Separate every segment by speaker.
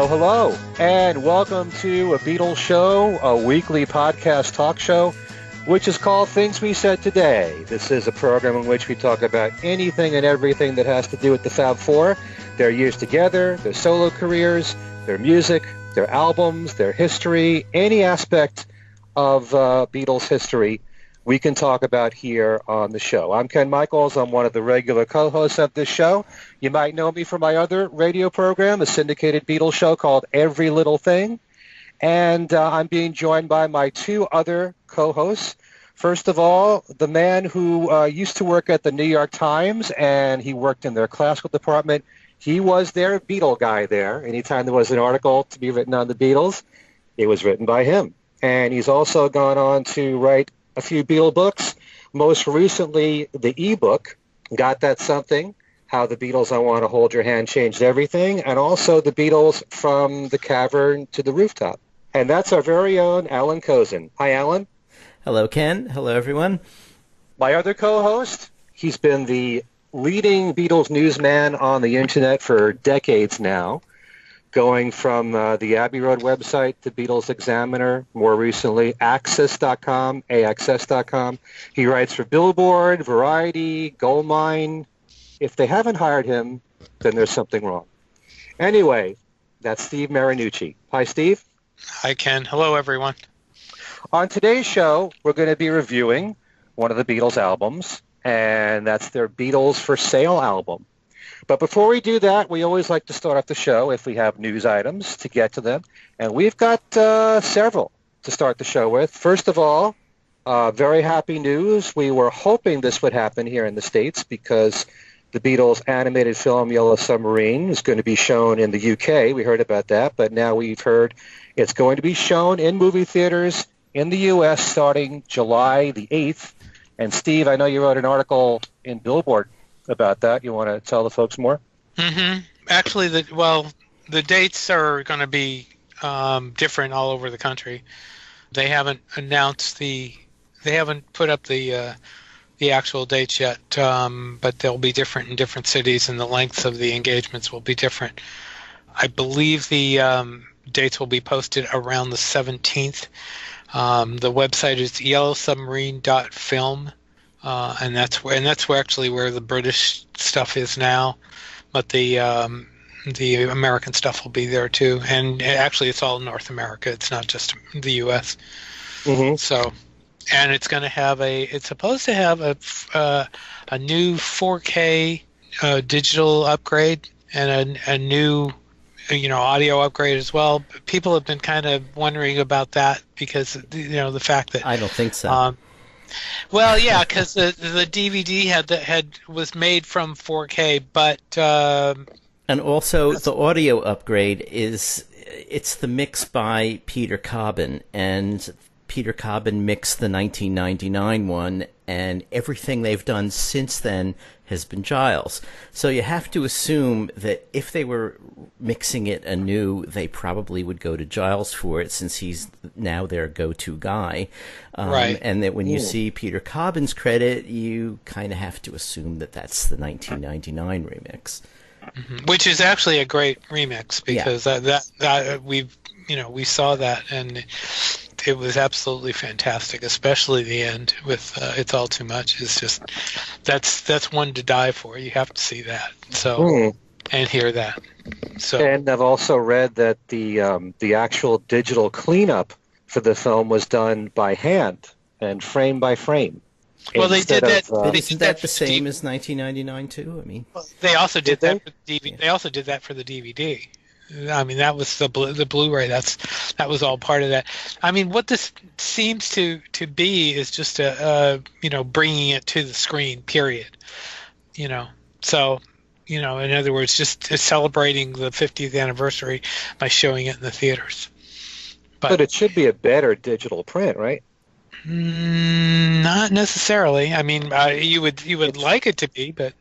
Speaker 1: Hello, hello, and welcome to A Beatles Show, a weekly podcast talk show, which is called Things We Said Today. This is a program in which we talk about anything and everything that has to do with the Fab Four, their years together, their solo careers, their music, their albums, their history, any aspect of Beatles history we can talk about here on the show. I'm Ken Michaels. I'm one of the regular co-hosts of this show. You might know me from my other radio program, a syndicated Beatles show called Every Little Thing. And I'm being joined by my two other co-hosts. First of all, the man who used to work at the New York Times, and he worked in their classical department. He was their Beatle guy there. Anytime there was an article to be written on the Beatles, it was written by him. And he's also gone on to write a few Beatle books. Most recently, the ebook, Got That Something, How the Beatles I Want to Hold Your Hand Changed Everything, and also the Beatles From the Cavern to the Rooftop. And that's our very own Alan Kozin. Hi, Alan.
Speaker 2: Hello, Ken. Hello, everyone.
Speaker 1: My other co-host, he's been the leading Beatles newsman on the internet for decades now, going from the Abbey Road website to Beatles Examiner, more recently Axis.com, AXS.com. He writes for Billboard, Variety, Goldmine. If they haven't hired him, then there's something wrong. Anyway, that's Steve Marinucci. Hi, Steve.
Speaker 3: Hi, Ken. Hello, everyone.
Speaker 1: On today's show, we're going to be reviewing one of the Beatles albums, and that's their Beatles for Sale album. But before we do that, we always like to start off the show if we have news items to get to them. And we've got several to start the show with. First of all, very happy news. We were hoping this would happen here in the States because the Beatles animated film Yellow Submarine is going to be shown in the UK. We heard about that, but now we've heard it's going to be shown in movie theaters in the US starting July the 8th. And Steve, I know you wrote an article in Billboard about that. You want to tell the folks more?
Speaker 3: Mm-hmm. Actually, the dates are going to be different all over the country. They haven't announced they haven't put up the actual dates yet, but they'll be different in different cities, and the lengths of the engagements will be different. I believe the dates will be posted around the 17th. The website is yellowsubmarine.film. And that's where actually where the British stuff is now, but the American stuff will be there too. And actually, it's all North America. It's not just the U.S.
Speaker 1: Mm-hmm.
Speaker 3: So, and it's going to have it's supposed to have a new 4K digital upgrade and a new audio upgrade as well. People have been kind of wondering about that because the fact that
Speaker 2: I don't think so.
Speaker 3: Well, yeah, because the DVD was made from 4K, but
Speaker 2: and also the audio upgrade it's the mix by Peter Cobbin, and Peter Cobbin mixed the 1999 one, and everything they've done since then has been Giles. So you have to assume that if they were mixing it anew, they probably would go to Giles for it, since he's now their go-to guy.
Speaker 3: Right.
Speaker 2: And that when you see Peter Cobbin's credit, you kind of have to assume that that's the 1999 remix.
Speaker 3: Mm-hmm. Which is actually a great remix, because that we saw that, and it was absolutely fantastic, especially the end with "It's All Too Much." It's just that's one to die for. You have to see that, and hear that. So,
Speaker 1: and I've also read that the actual digital cleanup for the film was done by hand and frame by frame.
Speaker 3: Well, they did that.
Speaker 2: Isn't that the same as 1999 too? I mean,
Speaker 3: they also did that for the DVD. They also did that for the DVD. I mean, that was the Blu-ray. That was all part of that. I mean, what this seems to be is just bringing it to the screen. Period. So in other words, just celebrating the 50th anniversary by showing it in the theaters.
Speaker 1: But it should be a better digital print, right?
Speaker 3: Not necessarily. I mean, you would like it to be, but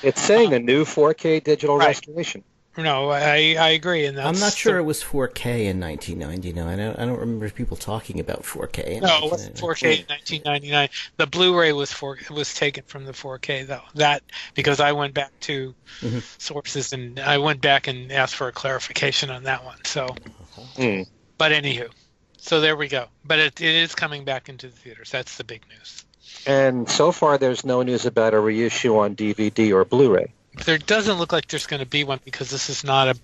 Speaker 1: it's saying a new 4K digital restoration.
Speaker 3: no, I agree, and
Speaker 2: I'm not
Speaker 3: that's
Speaker 2: sure it was 4K in 1999. I don't remember people talking about 4K in
Speaker 3: no, it wasn't 4K in 1999. The Blu-ray was taken from the 4K though. That because I went back to
Speaker 2: hmm
Speaker 3: sources and I went back and asked for a clarification on that one. So,
Speaker 1: Mm.
Speaker 3: but anywho, so there we go. But it is coming back into the theaters. That's the big news.
Speaker 1: And so far, there's no news about a reissue on DVD or Blu-ray.
Speaker 3: There doesn't look like there's going to be one because this is not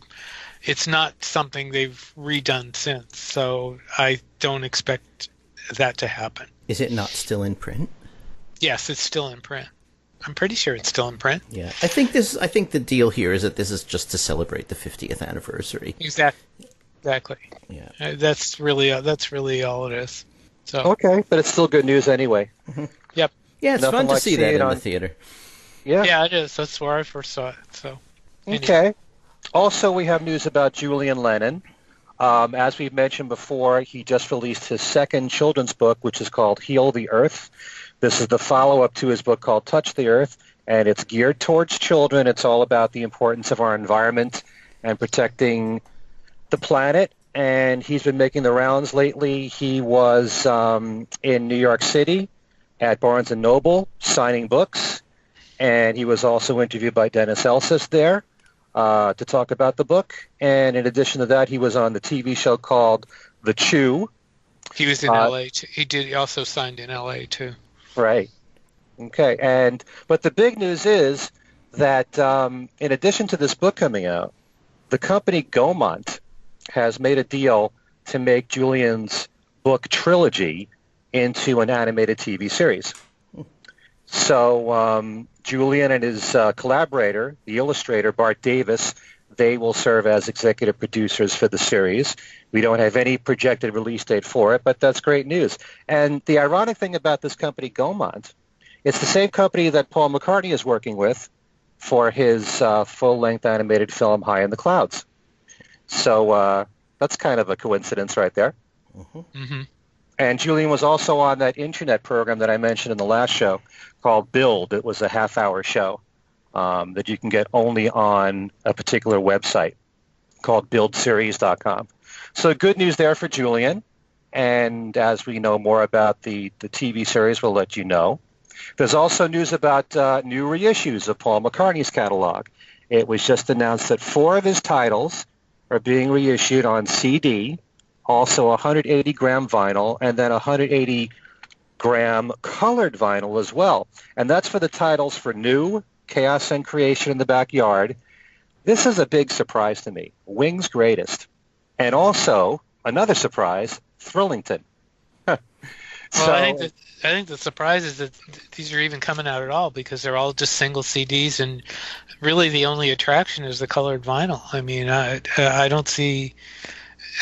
Speaker 3: it's not something they've redone since. So I don't expect that to happen.
Speaker 2: Is it not still in print?
Speaker 3: Yes, it's still in print. I'm pretty sure it's still in print.
Speaker 2: Yeah, I think the deal here is that this is just to celebrate the 50th anniversary.
Speaker 3: Exactly.
Speaker 2: Yeah.
Speaker 3: That's really all it is. So
Speaker 1: Okay, but it's still good news anyway.
Speaker 3: yep.
Speaker 2: Yeah, it's
Speaker 1: Nothing
Speaker 2: fun to
Speaker 1: like
Speaker 2: see that
Speaker 1: seeing
Speaker 2: in
Speaker 1: on-
Speaker 2: the theater.
Speaker 1: Yeah.
Speaker 3: Yeah, it is. That's where I first saw it. So
Speaker 1: Okay. Also, we have news about Julian Lennon. As we've mentioned before, he just released his second children's book, which is called Heal the Earth. This is the follow-up to his book called Touch the Earth, and it's geared towards children. It's all about the importance of our environment and protecting the planet. And he's been making the rounds lately. He was in New York City at Barnes & Noble signing books, and he was also interviewed by Dennis Elsas there to talk about the book. And in addition to that, he was on the TV show called The Chew.
Speaker 3: he was in LA too. He also signed in LA too.
Speaker 1: Right. Okay. But the big news is that in addition to this book coming out, the company Gaumont has made a deal to make Julian's book trilogy into an animated TV series. So Julian and his collaborator, the illustrator Bart Davis, they will serve as executive producers for the series. We don't have any projected release date for it, but that's great news. And the ironic thing about this company, Gaumont, it's the same company that Paul McCartney is working with for his full-length animated film High in the Clouds. So that's kind of a coincidence right there.
Speaker 3: Mm-hmm.
Speaker 1: And Julian was also on that internet program that I mentioned in the last show called Build. It was a half-hour show that you can get only on a particular website called buildseries.com. So good news there for Julian. And as we know more about the TV series, we'll let you know. There's also news about new reissues of Paul McCartney's catalog. It was just announced that 4 of his titles are being reissued on CD, also 180-gram vinyl, and then 180-gram colored vinyl as well. And that's for the titles for New, Chaos and Creation in the Backyard. This is a big surprise to me. Wings Greatest. And also, another surprise, Thrillington.
Speaker 3: Well, I think the surprise is that these are even coming out at all because they're all just single CDs, and really the only attraction is the colored vinyl. I mean, I don't see.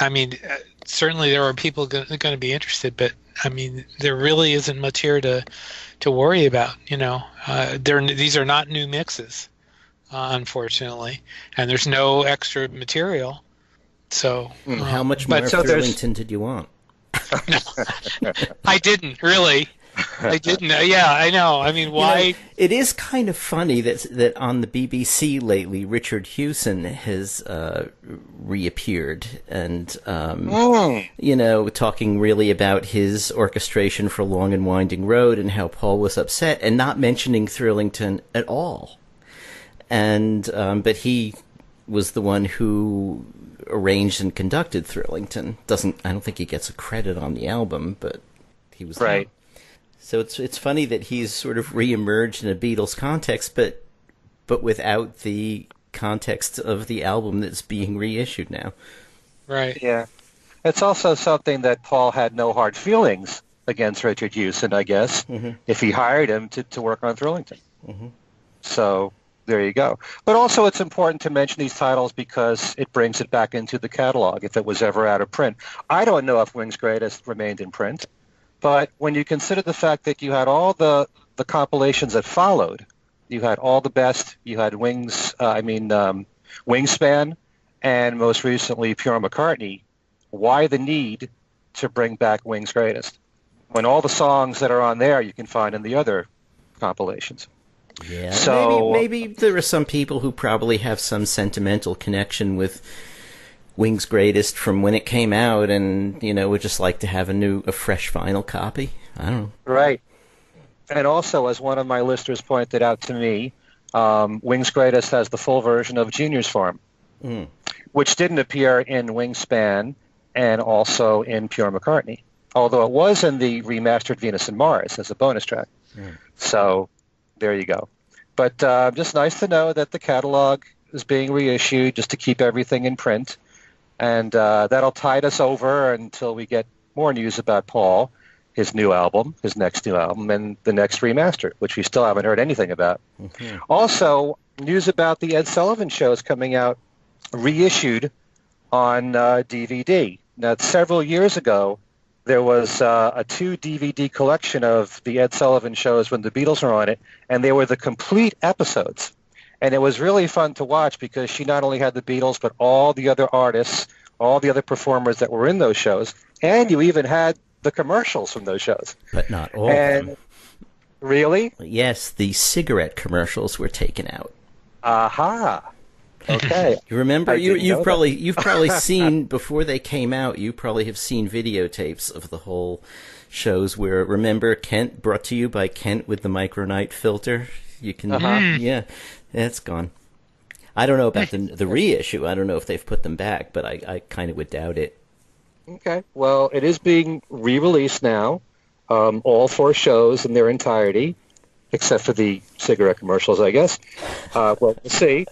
Speaker 3: I mean, certainly there are people going to be interested, but I mean, there really isn't much here to worry about. You know, these are not new mixes, unfortunately, and there's no extra material. So,
Speaker 2: How much more Thrillington did you want?
Speaker 3: I didn't really. I didn't. Yeah, I know. I mean, why?
Speaker 2: You know, it is kind of funny that on the BBC lately, Richard Hewson has reappeared and you know, talking really about his orchestration for Long and Winding Road and how Paul was upset, and not mentioning Thrillington at all. And but he was the one who arranged and conducted Thrillington. I don't think he gets a credit on the album, but he was
Speaker 1: right.
Speaker 2: So it's funny that he's sort of reemerged in a Beatles context, but without the context of the album that's being reissued now.
Speaker 3: Right.
Speaker 1: Yeah. It's also something that Paul had no hard feelings against Richard Hewson, I guess, if he hired him to work on Thrillington. So there you go. But also it's important to mention these titles because it brings it back into the catalog if it was ever out of print. I don't know if Wings Greatest remained in print, but when you consider the fact that you had all the compilations that followed, you had All the Best, you had Wingspan, and most recently Pure McCartney, why the need to bring back Wings Greatest? When all the songs that are on there you can find in the other compilations.
Speaker 2: Yeah,
Speaker 1: So,
Speaker 2: maybe there are some people who probably have some sentimental connection with Wings Greatest from when it came out, and would just like to have a fresh vinyl copy. I don't know.
Speaker 1: right. And also, as one of my listeners pointed out to me, Wings Greatest has the full version of Junior's Farm, which didn't appear in Wingspan and also in Pure McCartney, although it was in the remastered Venus and Mars as a bonus track. So there you go. But just nice to know that the catalog is being reissued just to keep everything in print. And that'll tide us over until we get more news about Paul, his next new album, and the next remaster, which we still haven't heard anything about. Also, news about the Ed Sullivan show is coming out reissued on DVD. Now, several years ago, there was a 2 DVD collection of the Ed Sullivan shows when the Beatles were on it, and they were the complete episodes. And it was really fun to watch because she not only had the Beatles, but all the other artists, all the other performers that were in those shows, and you even had the commercials from those shows.
Speaker 2: But not all of them.
Speaker 1: Really?
Speaker 2: Yes, the cigarette commercials were taken out.
Speaker 1: Aha. Okay.
Speaker 2: You remember? You've probably
Speaker 1: that.
Speaker 2: seen before they came out. You probably have seen videotapes of the whole shows where, remember, Kent, brought to you by Kent with the Micronite filter. You can, yeah, it's gone. I don't know about the reissue. I don't know if they've put them back, but I kind of would doubt it.
Speaker 1: Okay. Well, it is being re-released now, all 4 shows in their entirety, except for the cigarette commercials, I guess. Well, we'll see.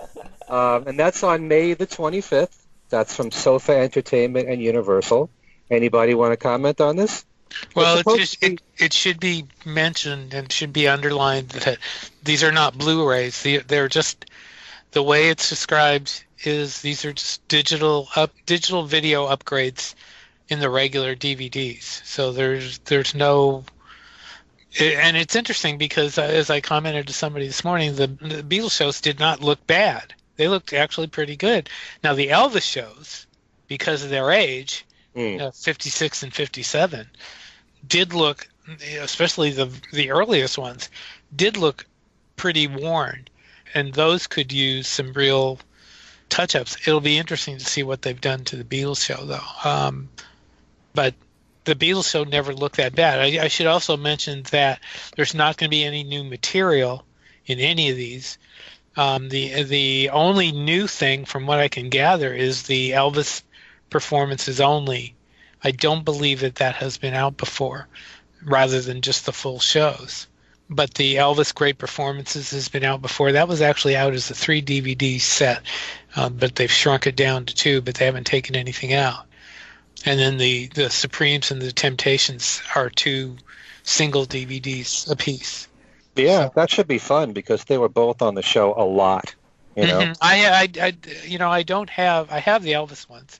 Speaker 1: And that's on May the 25th. That's from Sofa Entertainment and Universal. Anybody want to comment on this?
Speaker 3: Well, it should be mentioned and should be underlined that these are not Blu-rays. They're just, the way it's described is these are just digital video upgrades in the regular DVDs. So there's no, and it's interesting because as I commented to somebody this morning, the Beatles shows did not look bad. They looked actually pretty good. Now the Elvis shows, because of their age, 56 and 57, did look, especially the earliest ones, did look pretty worn, and those could use some real touch-ups. It'll be interesting to see what they've done to the Beatles show, though. But the Beatles show never looked that bad. I should also mention that there's not going to be any new material in any of these. The only new thing, from what I can gather, is the Elvis performances only. I don't believe that has been out before, rather than just the full shows. But the Elvis Great Performances has been out before. That was actually out as a 3 DVD set, but they've shrunk it down to 2, but they haven't taken anything out. And then the Supremes and the Temptations are 2 single DVDs apiece.
Speaker 1: Yeah, that should be fun because they were both on the show a lot. You know,
Speaker 3: I have the Elvis ones,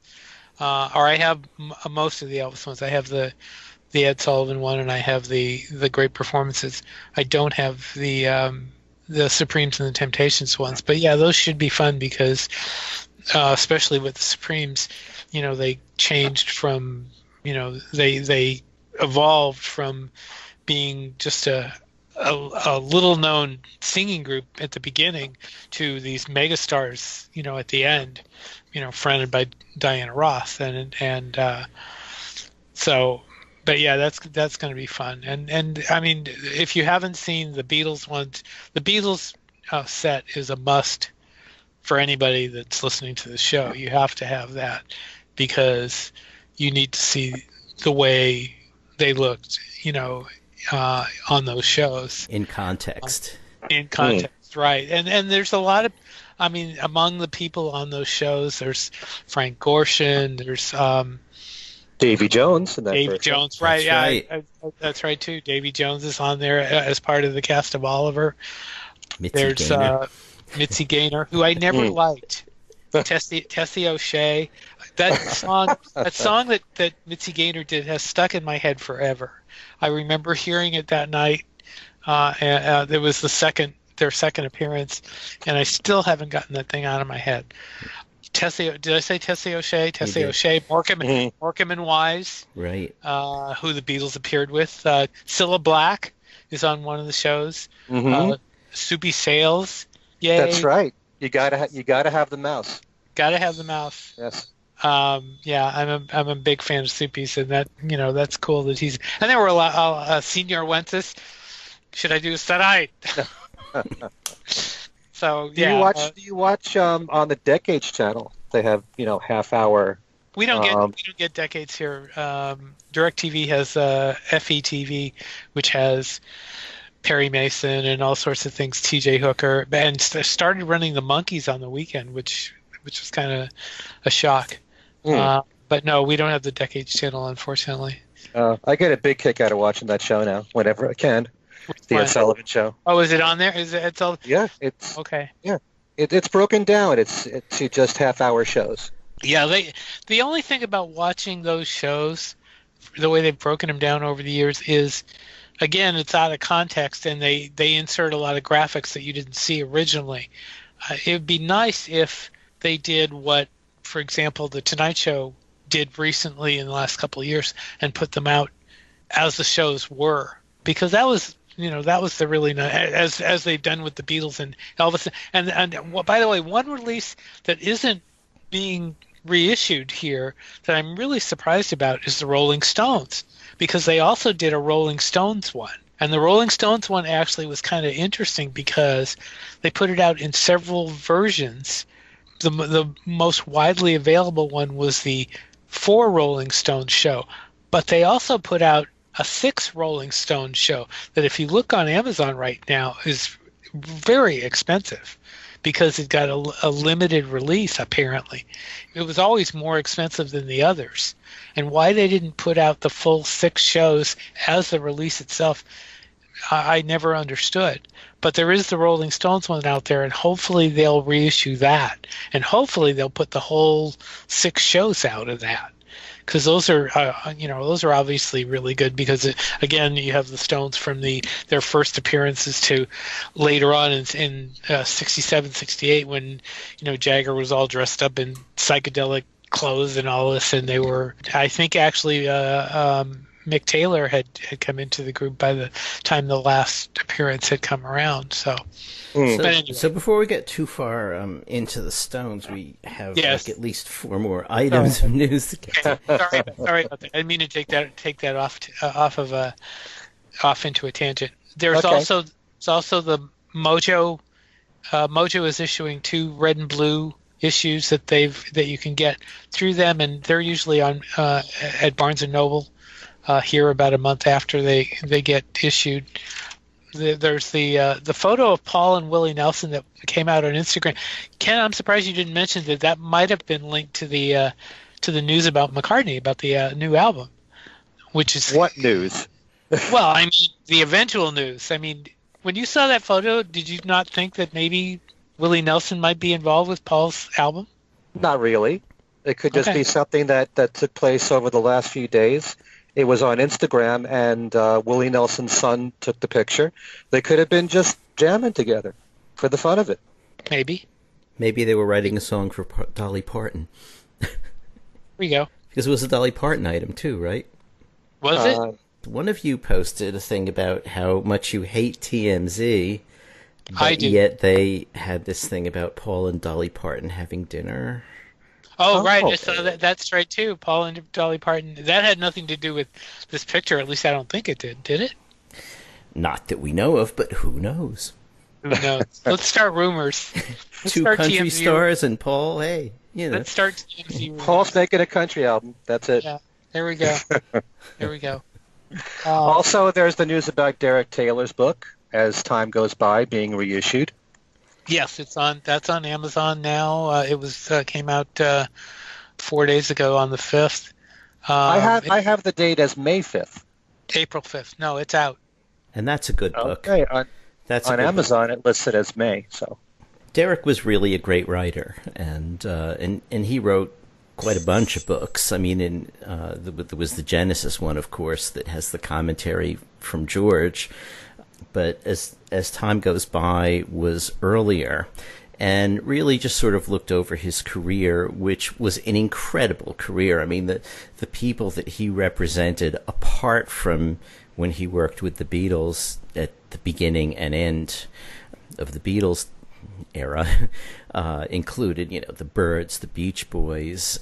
Speaker 3: or I have most of the Elvis ones. I have the Ed Sullivan one, and I have the Great Performances. I don't have the Supremes and the Temptations ones. But yeah, those should be fun because, especially with the Supremes, they changed from, they evolved from being just a little-known singing group at the beginning to these megastars, at the end, fronted by Diana Ross, and so. But yeah, that's going to be fun, and I mean, if you haven't seen the Beatles ones, the Beatles set is a must for anybody that's listening to the show. You have to have that because you need to see the way they looked, on those shows.
Speaker 2: In context.
Speaker 3: Right. And there's a lot of, I mean, among the people on those shows, there's Frank Gorshin, there's
Speaker 1: Davy Jones.
Speaker 3: Davy Jones, right.
Speaker 2: That's
Speaker 3: right. That's right, too. Davy Jones is on there as part of the cast of Oliver. There's Mitzi Gaynor, who I never liked. Tessie O'Shea. That song that Mitzi Gaynor did has stuck in my head forever. I remember hearing it that night. And it was their second appearance, and I still haven't gotten that thing out of my head. Did I say Tessie O'Shea? Tessie O'Shea, Morecambe and Wise,
Speaker 2: right?
Speaker 3: Who the Beatles appeared with. Cilla Black is on one of the shows. Soupy Sales. Yay!
Speaker 1: That's right. You gotta have the mouse.
Speaker 3: Gotta have the mouse.
Speaker 1: Yes.
Speaker 3: Yeah, I'm a big fan of Soupy's, and that that's cool that he's. And there were a lot. Senior Wences. Should I do a tonight? So
Speaker 1: Do
Speaker 3: yeah.
Speaker 1: you watch on the Decades channel? They have half hour.
Speaker 3: We don't get Decades here. DirecTV has FETV, which has Perry Mason and all sorts of things. T.J. Hooker, and started running the Monkees on the weekend, which was kind of a shock. But no, we don't have the Decades channel, unfortunately.
Speaker 1: I get a big kick out of watching that show now, whenever I can. The Ed Sullivan Show.
Speaker 3: Oh, is it on there? Is it Sullivan?
Speaker 1: Yeah, it's
Speaker 3: okay.
Speaker 1: Yeah, it's broken down. It's just half-hour shows.
Speaker 3: Yeah, the only thing about watching those shows, the way they've broken them down over the years, is again it's out of context, and they insert a lot of graphics that you didn't see originally. It would be nice if they did what, for example, the Tonight Show did recently in the last couple of years, and put them out as the shows were, because that was the really nice, as they've done with the Beatles and Elvis. And by the way, one release that isn't being reissued here that I'm really surprised about is the Rolling Stones, because they also did a Rolling Stones one. And the Rolling Stones one actually was kind of interesting because they put it out in several versions. The most widely available one was the 4 Rolling Stones show, but they also put out a 6 Rolling Stones show that, if you look on Amazon right now, is very expensive because it got a limited release, apparently. It was always more expensive than the others. And why they didn't put out the full 6 shows as the release itself, I never understood. But there is the Rolling Stones one out there, and hopefully they'll reissue that. And hopefully they'll put the whole 6 shows out of that. Because those are obviously really good. Because again, you have the Stones from their first appearances to later on in 67, 68, when Jagger was all dressed up in psychedelic clothes and all this, and they were, I think, actually Mick Taylor had come into the group by the time the last appearance had come around. So
Speaker 2: before we get too far into the Stones, we have at least 4 more items of news to get to.
Speaker 3: Sorry about that. I didn't mean to take that off into a tangent. There's also the Mojo. Mojo is issuing 2 red and blue issues that you can get through them, and they're usually on at Barnes and Noble here about a month after they get issued. There's the photo of Paul and Willie Nelson that came out on Instagram. Ken, I'm surprised you didn't mention that might have been linked to the news about McCartney, about the new album, which is
Speaker 1: what news?
Speaker 3: Well, I mean the eventual news. I mean, when you saw that photo, did you not think that maybe Willie Nelson might be involved with Paul's album?
Speaker 1: Not really. It could just be something that took place over the last few days. It was on Instagram, and Willie Nelson's son took the picture. They could have been just jamming together for the fun of it.
Speaker 3: Maybe
Speaker 2: they were writing a song for Dolly Parton.
Speaker 3: There you go.
Speaker 2: Because it was a Dolly Parton item too, right?
Speaker 3: Was it?
Speaker 2: One of you posted a thing about how much you hate TMZ,
Speaker 3: I do.
Speaker 2: Yet they had this thing about Paul and Dolly Parton having dinner.
Speaker 3: Oh, right. I saw that. That's right, too. Paul and Dolly Parton. That had nothing to do with this picture. At least I don't think it did. Did it?
Speaker 2: Not that we know of, but who knows?
Speaker 3: Who knows? Let's start rumors. Let's
Speaker 2: 2
Speaker 3: start
Speaker 2: country
Speaker 3: TMZ.
Speaker 2: stars and Paul, hey.
Speaker 3: Let's start TMZ rumors.
Speaker 1: Paul's making a country album. That's it.
Speaker 3: Yeah. There we go. There we go.
Speaker 1: Also, there's the news about Derek Taylor's book, As Time Goes By, being reissued.
Speaker 3: Yes, that's on Amazon now. It came out 4 days ago on the 5th.
Speaker 1: I have the date as May 5th.
Speaker 3: April 5th. No, it's out.
Speaker 2: And that's a good book.
Speaker 1: Okay,
Speaker 2: on
Speaker 1: Amazon it listed as May. So
Speaker 2: Derek was really a great writer, and he wrote quite a bunch of books. I mean, there was the Genesis one, of course, that has the commentary from George. But as time goes by was earlier, and really just sort of looked over his career, which was an incredible career. I mean, the people that he represented, apart from when he worked with the Beatles at the beginning and end, of the Beatles era included, the Byrds, the Beach Boys,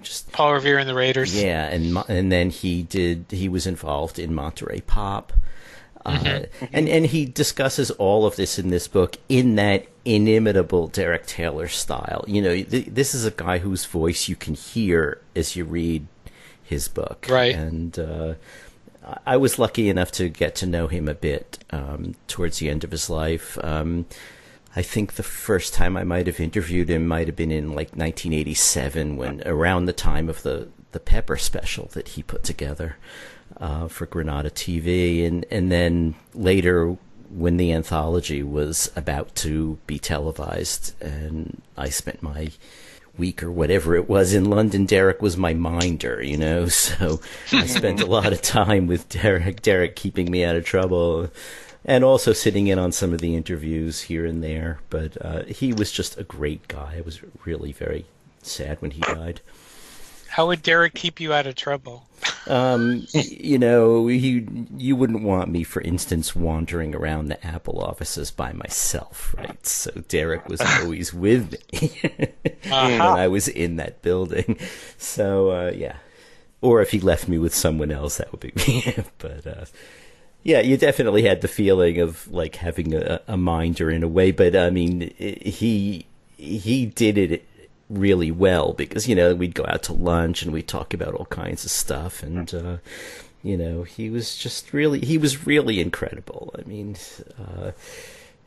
Speaker 2: just
Speaker 3: Paul Revere and the Raiders.
Speaker 2: yeah, and then he was involved in Monterey Pop. And he discusses all of this in this book in that inimitable Derek Taylor style. This is a guy whose voice you can hear as you read his book.
Speaker 3: Right.
Speaker 2: And I was lucky enough to get to know him a bit towards the end of his life. I think the first time I might have interviewed him might have been in like 1987, when around the time of the Pepper special that he put together for Granada TV, and then later when the anthology was about to be televised, and I spent my week or whatever it was in London. Derek was my minder, so I spent a lot of time with Derek keeping me out of trouble, and also sitting in on some of the interviews here and there. But he was just a great guy. I was really very sad when he died.
Speaker 3: How would Derek keep you out of trouble?
Speaker 2: You wouldn't want me, for instance, wandering around the Apple offices by myself, right? So Derek was always with me when I was in that building. So, yeah. Or if he left me with someone else, that would be me. But, yeah, you definitely had the feeling of, like, having a minder in a way. But, I mean, he did it really well, because we'd go out to lunch and we'd talk about all kinds of stuff, and he was really incredible. I mean,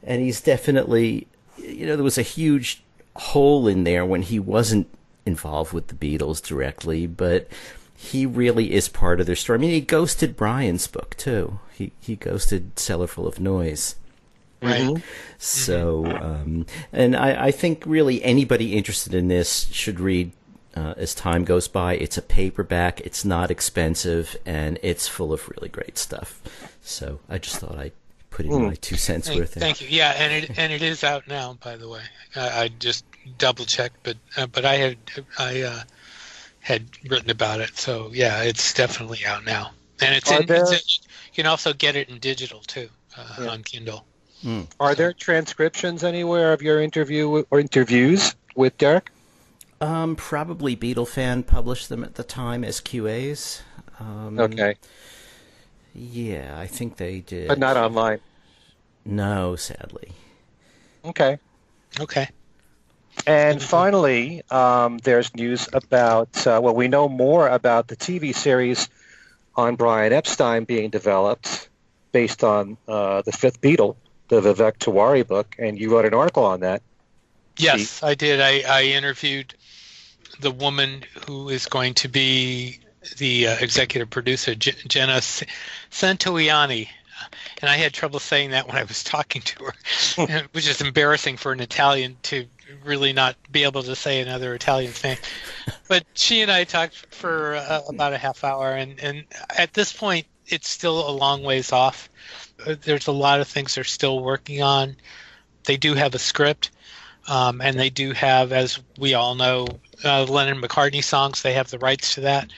Speaker 2: and he's definitely, there was a huge hole in there when he wasn't involved with the Beatles directly, but he really is part of their story. I mean, he ghosted Brian's book too. He ghosted Cellarful of Noise.
Speaker 3: Right.
Speaker 2: So, and I think really anybody interested in this should read as time goes by. It's a paperback. It's not expensive, and it's full of really great stuff. So I just thought I'd put in my 2 cents worth.
Speaker 3: Thank you. Yeah, and it is out now, by the way. I just double checked, but I had written about it. So yeah, it's definitely out now, and you can also get it in digital too on Kindle.
Speaker 1: Are there transcriptions anywhere of your interview or interviews with Derek?
Speaker 2: Probably Beatle Fan published them at the time as QAs.
Speaker 1: Okay.
Speaker 2: Yeah, I think they did.
Speaker 1: But not online?
Speaker 2: No, sadly.
Speaker 1: Okay.
Speaker 3: Okay.
Speaker 1: And finally, there's news about, we know more about the TV series on Brian Epstein being developed based on the Fifth Beatle, the Vivek Tiwari book, and you wrote an article on that.
Speaker 3: Yes, I did. I interviewed the woman who is going to be the executive producer, Jenna Santoianni, and I had trouble saying that when I was talking to her. It was just embarrassing for an Italian to really not be able to say another Italian's name. But she and I talked for about a half hour, and at this point, it's still a long ways off. There's a lot of things they're still working on. They do have a script, and they do have, as we all know, Lennon McCartney songs. They have the rights to that.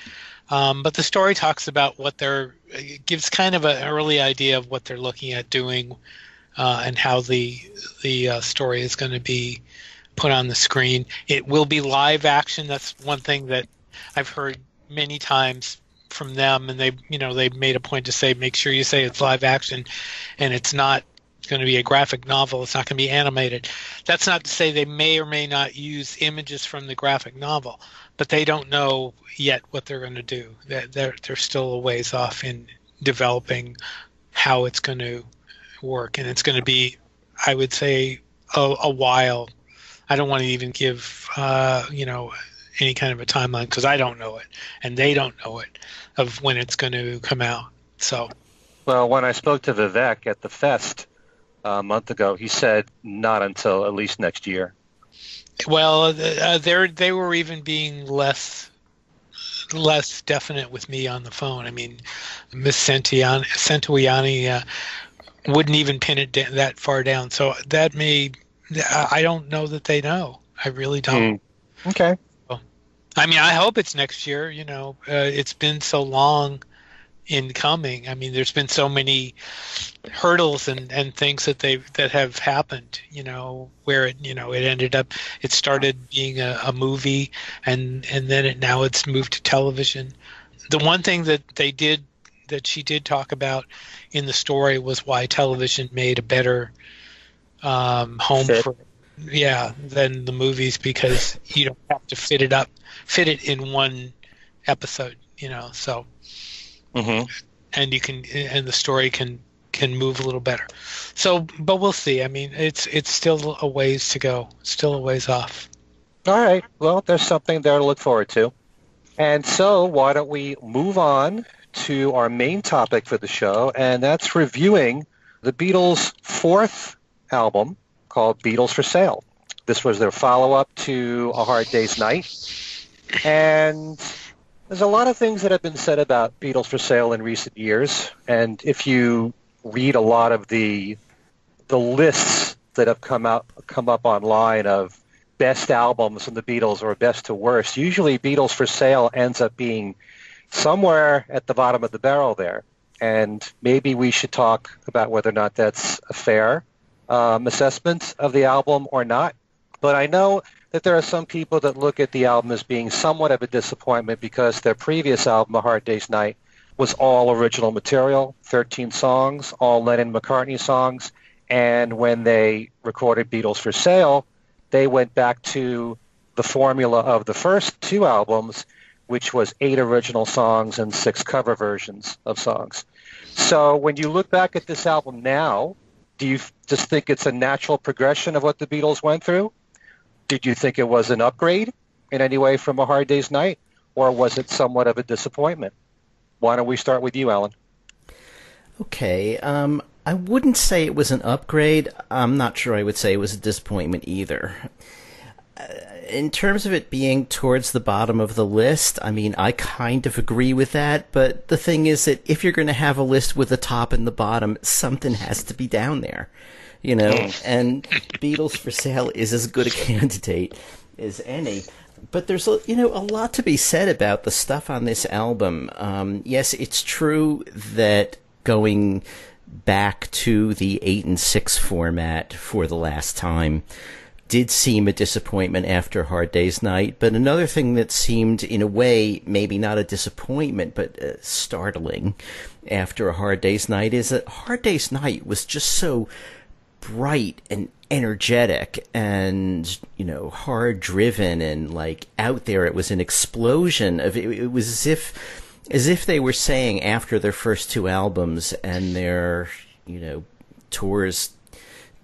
Speaker 3: But the story talks about it gives kind of an early idea of what they're looking at doing, and how the story is going to be put on the screen. It will be live action. That's one thing that I've heard many times from them, and they made a point to say, make sure you say it's live action, and it's not going to be a graphic novel. It's not going to be animated. That's not to say they may or may not use images from the graphic novel, but they don't know yet what they're going to do. They're still a ways off in developing how it's going to work, and it's going to be, I would say, a while. I don't want to even give any kind of a timeline, because I don't know it, and they don't know it, of when it's going to come out. So,
Speaker 1: well, when I spoke to Vivek at the Fest a month ago, he said not until at least next year.
Speaker 3: Well, they were even being less definite with me on the phone. I mean, Miss Santoianni wouldn't even pin it that far down. So I don't know that they know. I really don't.
Speaker 1: Okay.
Speaker 3: I mean, I hope it's next year. It's been so long, incoming. I mean, there's been so many hurdles and things that have happened, where it ended up, it started being a movie, and then now it's moved to television. The one thing that she did talk about in the story was why television made a better home
Speaker 1: Fit.
Speaker 3: for, yeah, than the movies, because you don't have to fit it in one episode, so.
Speaker 1: Hmm.
Speaker 3: And the story can move a little better. So, but we'll see. I mean, it's still a ways to go, still a ways off.
Speaker 1: All right. Well, there's something there to look forward to. And so why don't we move on to our main topic for the show, and that's reviewing the Beatles' fourth album called Beatles for Sale. This was their follow-up to A Hard Day's Night. And there's a lot of things that have been said about Beatles for Sale in recent years, and if you read a lot of the lists that have come up online of best albums from the Beatles or best to worst, usually Beatles for Sale ends up being somewhere at the bottom of the barrel there. And maybe we should talk about whether or not that's a fair assessment of the album or not. But I know that there are some people that look at the album as being somewhat of a disappointment because their previous album, A Hard Day's Night, was all original material, 13 songs, all Lennon-McCartney songs. And when they recorded Beatles for Sale, they went back to the formula of the first two albums, which was 8 original songs and 6 cover versions of songs. So when you look back at this album now, do you just think it's a natural progression of what the Beatles went through? Did you think it was an upgrade in any way from A Hard Day's Night, or was it somewhat of a disappointment? Why don't we start with you, Alan?
Speaker 2: Okay, I wouldn't say it was an upgrade. I'm not sure I would say it was a disappointment either. In terms of it being towards the bottom of the list, I mean, I kind of agree with that, but the thing is that if you're going to have a list with the top and the bottom, something has to be down there. And Beatles for Sale is as good a candidate as any. But there's, a lot to be said about the stuff on this album. Yes, it's true that going back to the 8 and 6 format for the last time did seem a disappointment after Hard Day's Night. But another thing that seemed, in a way, maybe not a disappointment, but startling after A Hard Day's Night is that Hard Day's Night was just so bright and energetic and, hard driven and like out there. It was an explosion of it was as if they were saying after their first two albums and their, tours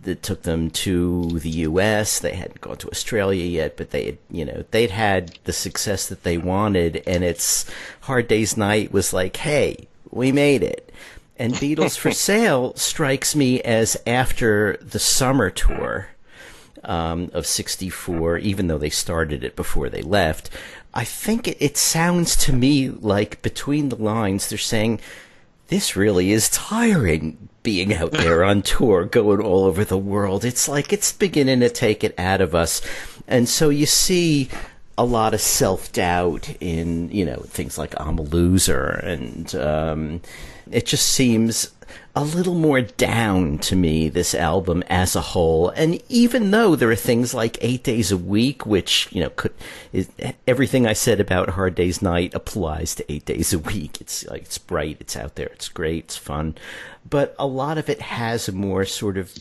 Speaker 2: that took them to the US, they hadn't gone to Australia yet, but they had, they'd had the success that they wanted, and it's Hard Day's Night was like, hey, we made it. And Beatles for Sale strikes me as after the summer tour of '64, even though they started it before they left. I think it sounds to me like between the lines they're saying, this really is tiring being out there on tour, going all over the world. It's like it's beginning to take it out of us. And so you see a lot of self-doubt in, things like I'm a Loser, and it just seems a little more down to me, this album as a whole. And even though there are things like 8 Days a Week, which, everything I said about Hard Day's Night applies to 8 Days a Week. It's like, it's bright, it's out there, it's great, it's fun. But a lot of it has a more sort of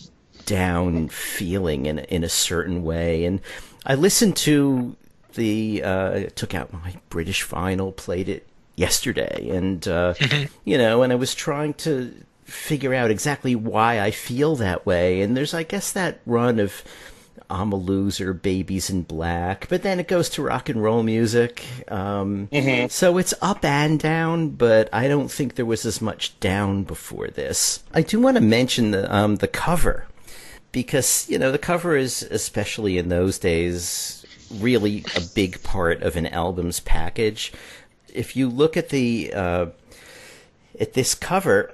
Speaker 2: down feeling in a certain way. And I listened to took out my British vinyl, played it yesterday, and and I was trying to figure out exactly why I feel that way. And there's, I guess, that run of I'm a Loser, Babies in Black, but then it goes to rock and roll music. So it's up and down, but I don't think there was as much down before this. I do want to mention the cover, because the cover is, especially in those days, really a big part of an album's package. If you look at at this cover,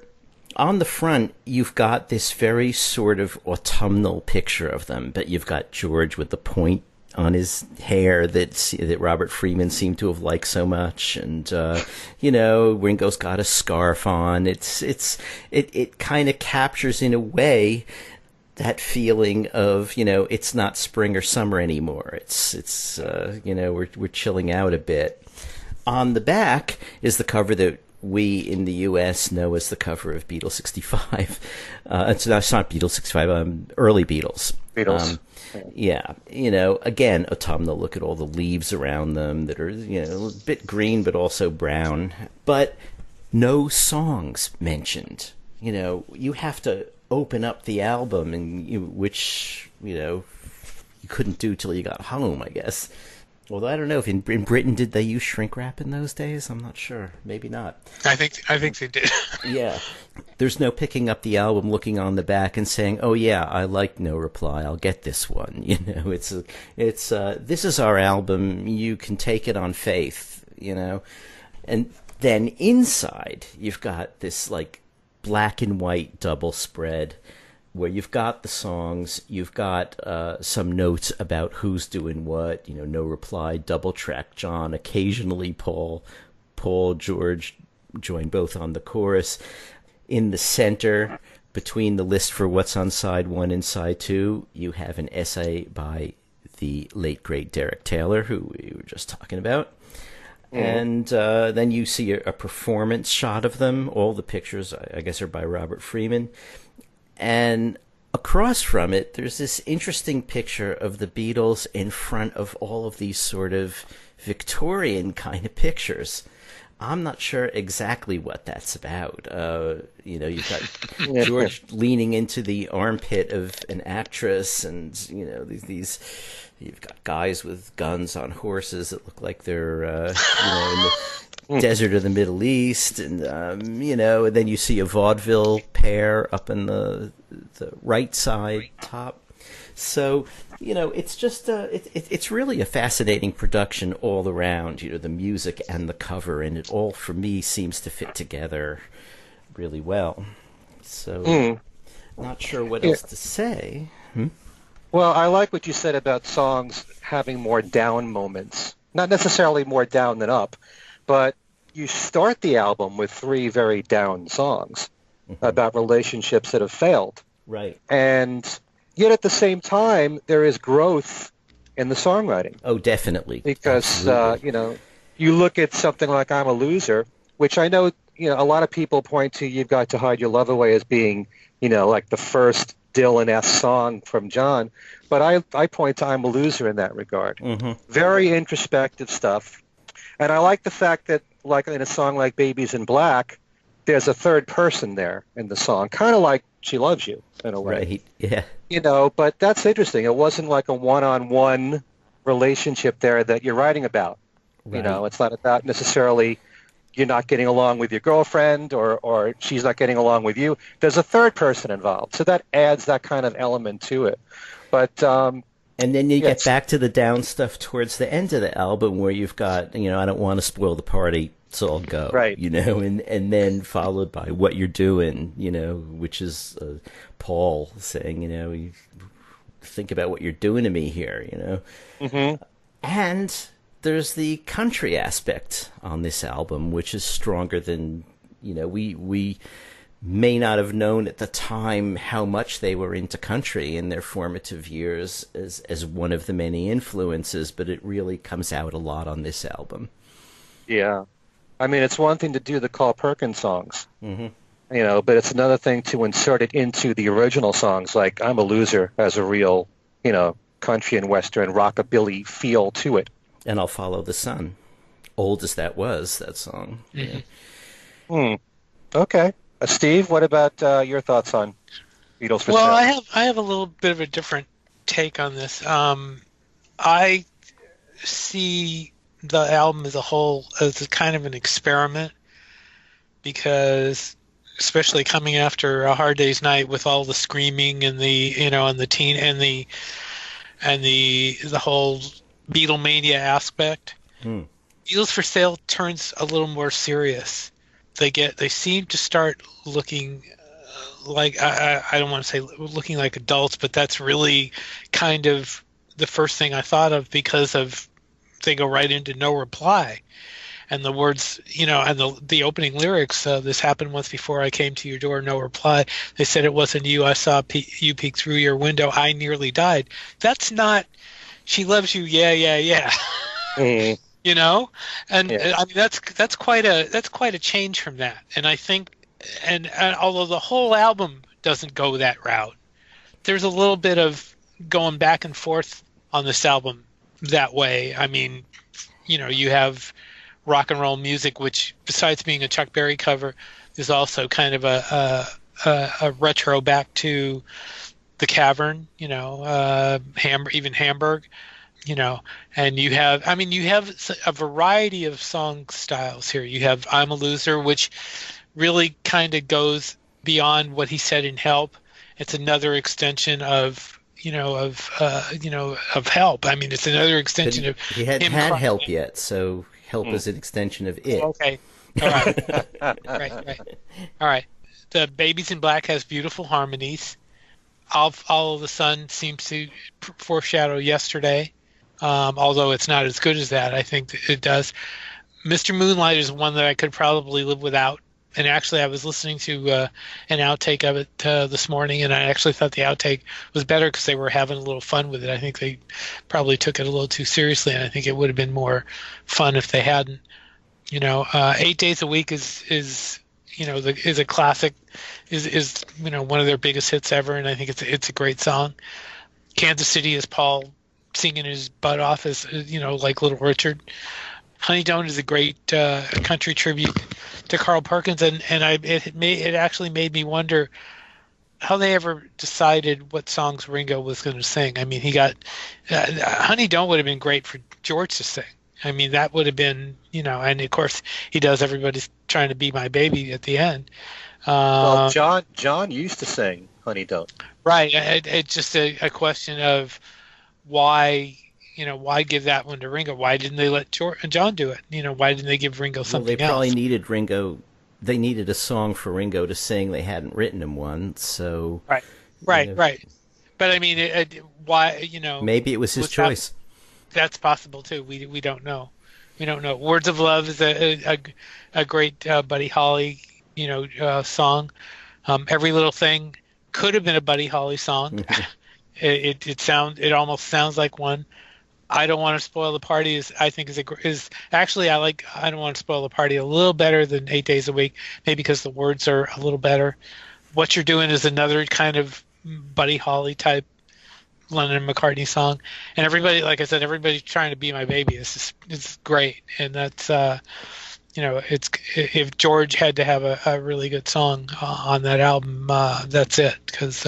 Speaker 2: on the front, you've got this very sort of autumnal picture of them, but you've got George with the point his hair that Robert Freeman seemed to have liked so much, and Ringo's got a scarf on. It kind of captures in a way that feeling of it's not spring or summer anymore. It's we're chilling out a bit. On the back is the cover that we in the U.S. know as the cover of Beatles 65. It's not Beatles 65, early Beatles.
Speaker 1: Beatles.
Speaker 2: Yeah, again, autumnal. Look at all the leaves around them that are, a bit green but also brown. But no songs mentioned. You have to open up the album, which you couldn't do till you got home, I guess. Although I don't know if in Britain did they use shrink wrap in those days? I'm not sure. Maybe not.
Speaker 3: I think they did.
Speaker 2: Yeah. There's no picking up the album, looking on the back, and saying, "Oh yeah, I like No Reply. I'll get this one." It's this is our album. You can take it on faith. And then inside you've got this like black and white double spread, where you've got the songs, you've got some notes about who's doing what, No Reply, double track John, occasionally Paul, George join both on the chorus. In the center, between the list for what's on side 1 and side 2, you have an essay by the late, great Derek Taylor, who we were just talking about. And then you see a performance shot of them. All the pictures, I guess, are by Robert Freeman. And across from it, there's this interesting picture of the Beatles in front of all of these sort of Victorian kind of pictures. I'm not sure exactly what that's about. You've got George leaning into the armpit of an actress, and these you've got guys with guns on horses that look like they're in the desert of the Middle East, and and then you see a vaudeville pair up in the right side top. So it's just it's really a fascinating production all around. The music and the cover, and it all for me seems to fit together really well. So not sure what else to say.
Speaker 1: Well, I like what you said about songs having more down moments. Not necessarily more down than up, but you start the album with 3 very down songs about relationships that have failed.
Speaker 2: Right.
Speaker 1: And yet at the same time, there is growth in the songwriting.
Speaker 2: Oh, definitely.
Speaker 1: Because, you look at something like I'm a Loser, which I know, a lot of people point to You've Got to Hide Your Love Away as being, like the first Dylan-esque song from John. But I point to I'm a Loser in that regard. Very introspective stuff. And I like the fact that, like in a song like Babies in Black, there's a third person there in the song, kind of like She Loves You, in a way.
Speaker 2: Right, yeah.
Speaker 1: But that's interesting. It wasn't like a one-on-one relationship there that you're writing about. Right. It's not about necessarily you're not getting along with your girlfriend or she's not getting along with you. There's a third person involved, so that adds that kind of element to it. But
Speaker 2: and then you get back to the down stuff towards the end of the album, where you've got I don't want to spoil the party, so I'll go.
Speaker 1: Right.
Speaker 2: And then followed by What You're Doing, which is Paul saying, you think about what you're doing to me here, And there's the country aspect on this album, which is stronger than, we may not have known at the time how much they were into country in their formative years as one of the many influences, but it really comes out a lot on this album.
Speaker 1: Yeah. I mean, it's one thing to do the Carl Perkins songs, but it's another thing to insert it into the original songs, like I'm a Loser has a real, country and western rockabilly feel to it.
Speaker 2: And I'll Follow the Sun. Old as that was, that song.
Speaker 1: Okay. Steve, what about your thoughts on Beatles for
Speaker 3: Well,
Speaker 1: Sale?
Speaker 3: I have a little bit of a different take on this. I see the album as a whole as a kind of an experiment, because especially coming after A Hard Day's Night with all the screaming and the and the teen and the whole Beatlemania aspect. Beatles for Sale turns a little more serious. They seem to start looking like I don't want to say looking like adults, but that's really kind of the first thing I thought of because of they go right into No Reply. And the words, and the opening lyrics, this happened once before I came to your door, no reply. They said it wasn't you. I saw you peek through your window. I nearly died. That's not, she loves you. Yeah, yeah, yeah.
Speaker 1: Mm.
Speaker 3: And I mean, that's quite a change from that. And I think, and although the whole album doesn't go that route, there's a little bit of going back and forth on this album that way. I mean, you have rock and roll music, which besides being a Chuck Berry cover, is also kind of a retro back to the Cavern, even Hamburg, and you have a variety of song styles here. You have I'm a Loser, which really kind of goes beyond what he said in Help. It's another extension of Help. I mean, it's another extension of
Speaker 2: he hadn't had Help yet, so Help is an extension of it.
Speaker 3: Okay. All right. right. All right. The Babies in Black has beautiful harmonies. All of the Sun seems to foreshadow Yesterday, although it's not as good as that. I think it does. Mr. Moonlight is one that I could probably live without. And actually, I was listening to an outtake of it this morning, and I actually thought the outtake was better because they were having a little fun with it. I think they probably took it a little too seriously, and I think it would have been more fun if they hadn't. 8 Days a Week is a classic, is one of their biggest hits ever, and I think it's a great song. Kansas City is Paul singing his butt off as like Little Richard. Honey Don't is a great country tribute to Carl Perkins, and it actually made me wonder how they ever decided what songs Ringo was going to sing. I mean, he got Honey Don't would have been great for George to sing. I mean, that would have been, and of course he does Everybody's Trying to Be My Baby at the end.
Speaker 1: Well, John used to sing Honey Don't.
Speaker 3: Right. It's just a question of why. Why give that one to Ringo? Why didn't they let John do it? Why didn't they give Ringo something else?
Speaker 2: Well, they probably needed Ringo. They needed a song for Ringo to sing. They hadn't written him one, so...
Speaker 3: Right. But, I mean, why,
Speaker 2: Maybe it was his choice.
Speaker 3: That's possible, too. We don't know. We don't know. Words of Love is a great Buddy Holly, song. Every Little Thing could have been a Buddy Holly song. It almost sounds like one. I Don't Want to Spoil the Party I Don't Want to Spoil the Party a little better than 8 Days a Week, maybe because the words are a little better. What You're Doing is another kind of Buddy Holly type Lennon and McCartney song. And everybody, like I said, Everybody's Trying to Be My Baby. It's great. And that's, if George had to have a really good song on that album, that's it, because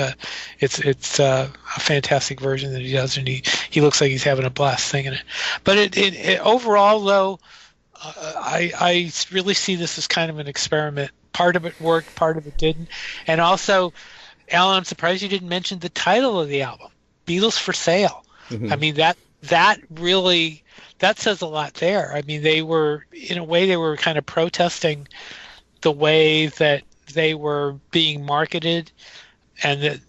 Speaker 3: it's a fantastic version that he does, and he looks like he's having a blast singing it. But it overall, though, I really see this as kind of an experiment. Part of it worked, part of it didn't. And also, Alan, I'm surprised you didn't mention the title of the album, Beatles for Sale. Mm-hmm. I mean, that really... that says a lot there. I mean, they were kind of protesting the way that they were being marketed, and that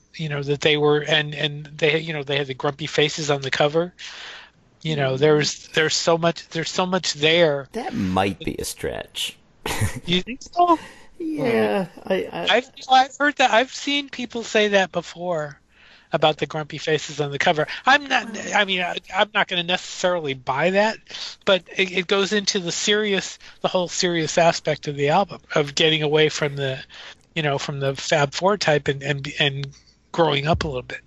Speaker 3: they were, and they had the grumpy faces on the cover. There's so much there.
Speaker 2: That might be a stretch.
Speaker 3: You think so?
Speaker 2: Yeah,
Speaker 3: I've heard that. I've seen people say that before about the grumpy faces on the cover. I'm not going to necessarily buy that, but it goes into the whole serious aspect of the album, of getting away from the Fab Four type and growing up a little bit.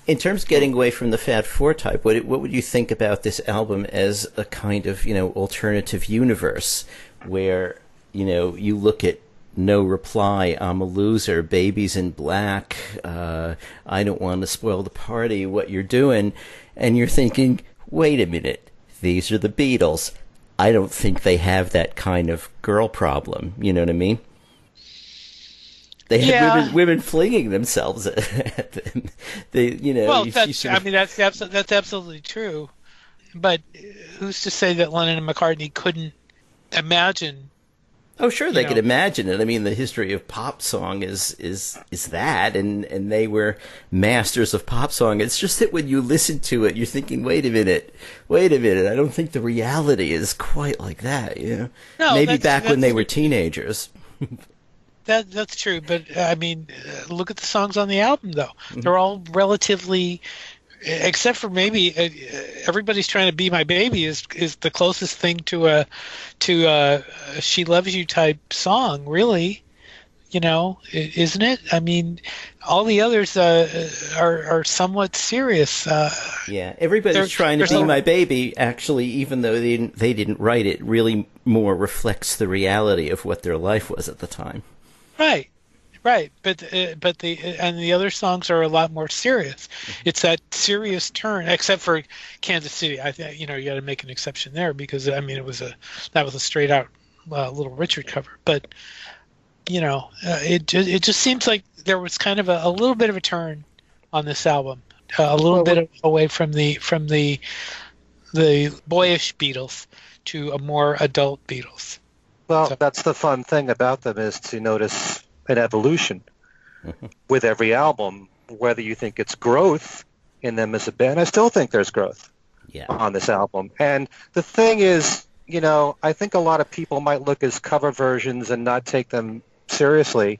Speaker 2: In terms of getting away from the Fab Four type, what would you think about this album as a kind of alternative universe where you look at No Reply, I'm a Loser, Babies in Black, I Don't Want to Spoil the Party, What You're Doing, and you're thinking, wait a minute, these are the Beatles. I don't think they have that kind of girl problem. You know what I mean? They had women flinging themselves at them.
Speaker 3: That's absolutely true. But who's to say that Lennon and McCartney couldn't imagine
Speaker 2: Oh, sure,
Speaker 3: You
Speaker 2: they
Speaker 3: know,
Speaker 2: could imagine it. I mean, the history of pop song is that, and they were masters of pop song. It's just that when you listen to it, you're thinking, wait a minute, I don't think the reality is quite like that. You know,
Speaker 3: no,
Speaker 2: maybe back when they
Speaker 3: that's
Speaker 2: were teenagers.
Speaker 3: that's true. But I mean, look at the songs on the album, though. They're all relatively, except for maybe everybody's trying to be my baby is the closest thing to a she loves you type song, really. You know, isn't it? I mean, all the others are somewhat serious.
Speaker 2: Yeah, everybody's trying to
Speaker 3: there's
Speaker 2: be
Speaker 3: a-
Speaker 2: my baby. Actually, even though they didn't write it, really more reflects the reality of what their life was at the time.
Speaker 3: Right, right. But the other songs are a lot more serious. It's that serious turn, except for Kansas City. I think you got to make an exception there because I mean that was a straight out Little Richard cover. But it just seems like there was kind of a little bit of a turn on this album, a little bit away from the boyish Beatles to a more adult Beatles.
Speaker 1: Well,
Speaker 3: So-
Speaker 1: that's the fun thing about them is to notice an evolution with every album, whether you think it's growth in them as a band. I still think there's growth
Speaker 2: Yeah.
Speaker 1: on this album. And the thing is, I think a lot of people might look as cover versions and not take them seriously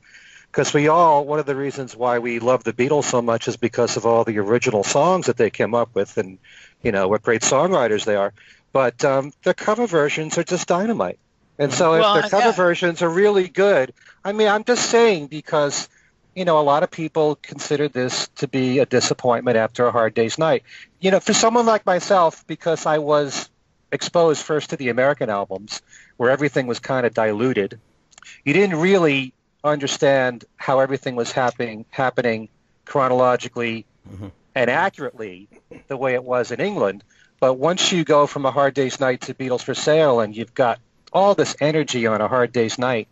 Speaker 1: because one of the reasons why we love the Beatles so much is because of all the original songs that they came up with and, what great songwriters they are. But their cover versions are just dynamite. And so if their cover versions are really good, I mean, I'm just saying because, a lot of people consider this to be a disappointment after a hard day's night. For someone like myself, because I was exposed first to the American albums where everything was kind of diluted, you didn't really understand how everything was happening chronologically and accurately the way it was in England. But once you go from A Hard Day's Night to Beatles for Sale and you've got all this energy on A Hard Day's Night,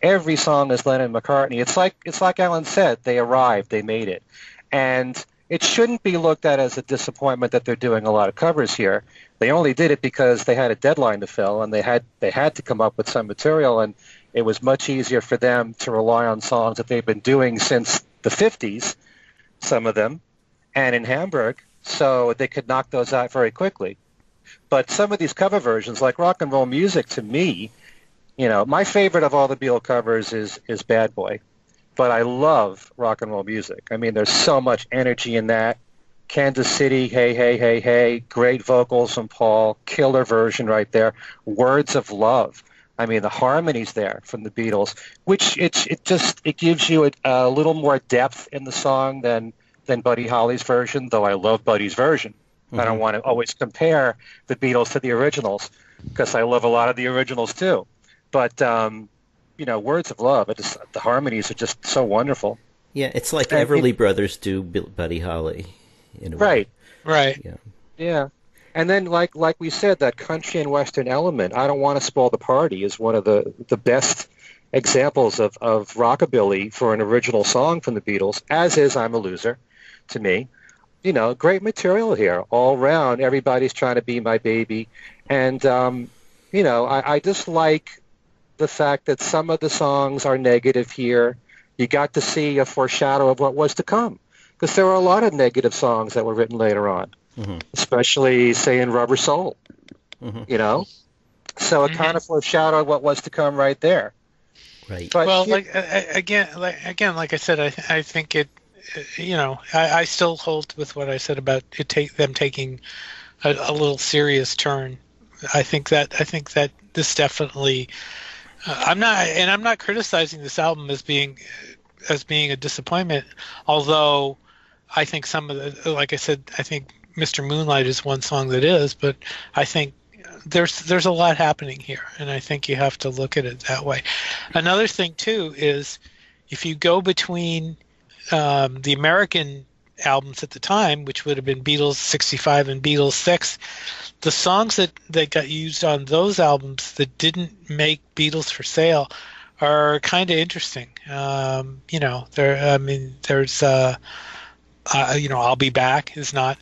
Speaker 1: every song is Lennon and McCartney. It's like Alan said, they arrived, they made it. And it shouldn't be looked at as a disappointment that they're doing a lot of covers here. They only did it because they had a deadline to fill and they had to come up with some material, and it was much easier for them to rely on songs that they've been doing since the 50s, some of them, and in Hamburg, so they could knock those out very quickly. But some of these cover versions, like Rock and Roll Music, to me, my favorite of all the Beatle covers is Bad Boy. But I love Rock and Roll Music. I mean, there's so much energy in that. Kansas City, Hey, Hey, Hey, Hey, great vocals from Paul, killer version right there. Words of Love. I mean, the harmonies there from the Beatles, which it gives you a little more depth in the song than Buddy Holly's version, though I love Buddy's version. I don't want to always compare the Beatles to the originals because I love a lot of the originals too. But, Words of Love, the harmonies are just so wonderful.
Speaker 2: Yeah, it's like Everly Brothers do Buddy Holly. In a way.
Speaker 3: Right.
Speaker 1: Yeah. And then, like we said, that country and western element, I Don't Want to Spoil the Party, is one of the best examples of rockabilly for an original song from the Beatles, as is I'm a Loser, to me. Great material here all around. Everybody's trying to be my baby. And, I just like the fact that some of the songs are negative here. You got to see a foreshadow of what was to come. Because there were a lot of negative songs that were written later on, especially, say, in Rubber Soul, So it kind of foreshadowed what was to come right there.
Speaker 2: Right.
Speaker 1: But
Speaker 3: well, like I said, I think it. I still hold with what I said about them taking a little serious turn. I think that this definitely. I'm not criticizing this album as being a disappointment, although I think some of like I said, I think Mr. Moonlight is one song that is, but I think there's a lot happening here, and I think you have to look at it that way. Another thing too is if you go between the American albums at the time, which would have been Beatles 65 and Beatles 6, the songs that got used on those albums that didn't make Beatles for Sale are kind of interesting. There's I'll Be Back is not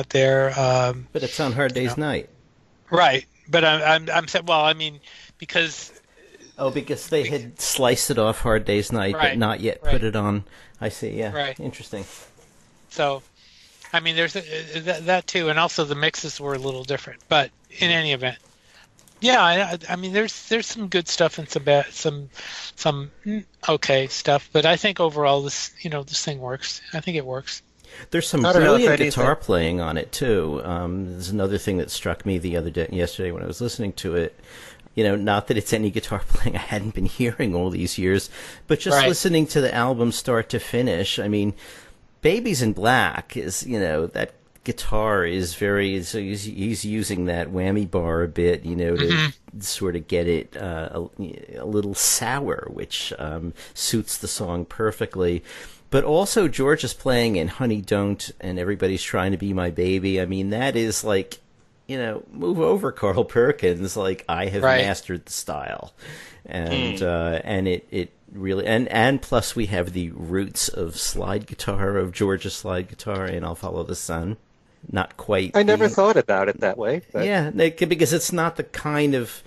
Speaker 3: there.
Speaker 2: But it's on Hard Day's Night.
Speaker 3: Right, but I'm saying, well, I mean, because
Speaker 2: Oh, because they had sliced it off Hard Day's Night, but
Speaker 3: Right,
Speaker 2: not yet
Speaker 3: right.
Speaker 2: put it on. I see, yeah.
Speaker 3: Right.
Speaker 2: Interesting.
Speaker 3: So, I mean, there's that too, and also the mixes were a little different. But in any event, yeah, I mean, there's some good stuff and some bad, some okay stuff. But I think overall, this thing works. I think it works.
Speaker 2: There's some
Speaker 1: I don't know if
Speaker 2: brilliant
Speaker 1: anything-
Speaker 2: guitar playing on it too. There's another thing that struck me yesterday when I was listening to it. Not that it's any guitar playing I hadn't been hearing all these years, but just
Speaker 3: Right.
Speaker 2: listening to the album start to finish. I mean, Babies in Black is, that guitar is so he's using that whammy bar a bit, to sort of get it a little sour, which suits the song perfectly. But also George is playing in Honey Don't and Everybody's Trying to Be My Baby. I mean, that is like, move over, Carl Perkins. Like, I have
Speaker 3: Right.
Speaker 2: mastered the style. And it really, and plus we have the roots of slide guitar, of George's slide guitar in I'll Follow the Sun. Not quite.
Speaker 1: I never thought about it that way. But...
Speaker 2: Yeah, because it's not the kind of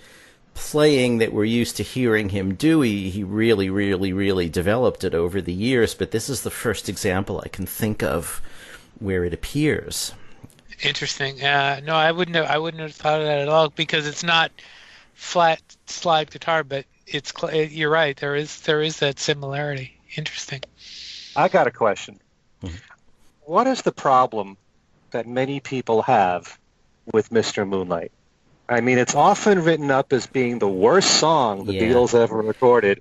Speaker 2: playing that we're used to hearing him do. He really, really, really developed it over the years, but this is the first example I can think of where it appears.
Speaker 3: Interesting. No, I wouldn't have thought of that at all, because it's not flat slide guitar, but you're right. There is that similarity. Interesting.
Speaker 1: I got a question. What is the problem that many people have with Mr. Moonlight? I mean, it's often written up as being the worst song the Beatles ever recorded,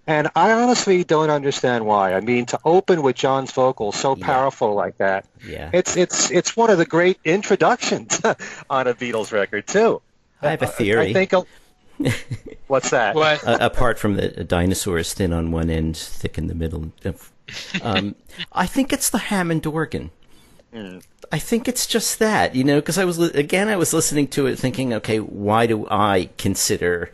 Speaker 1: and I honestly don't understand why. I mean, to open with John's vocals so powerful like that, it's one of the great introductions on a Beatles record, too.
Speaker 2: I have a theory.
Speaker 1: I think what's that?
Speaker 3: What?
Speaker 2: Apart from the dinosaurs thin on one end, thick in the middle. I think it's the Hammond organ. I think it's just that, because I was listening to it thinking, okay, why do I consider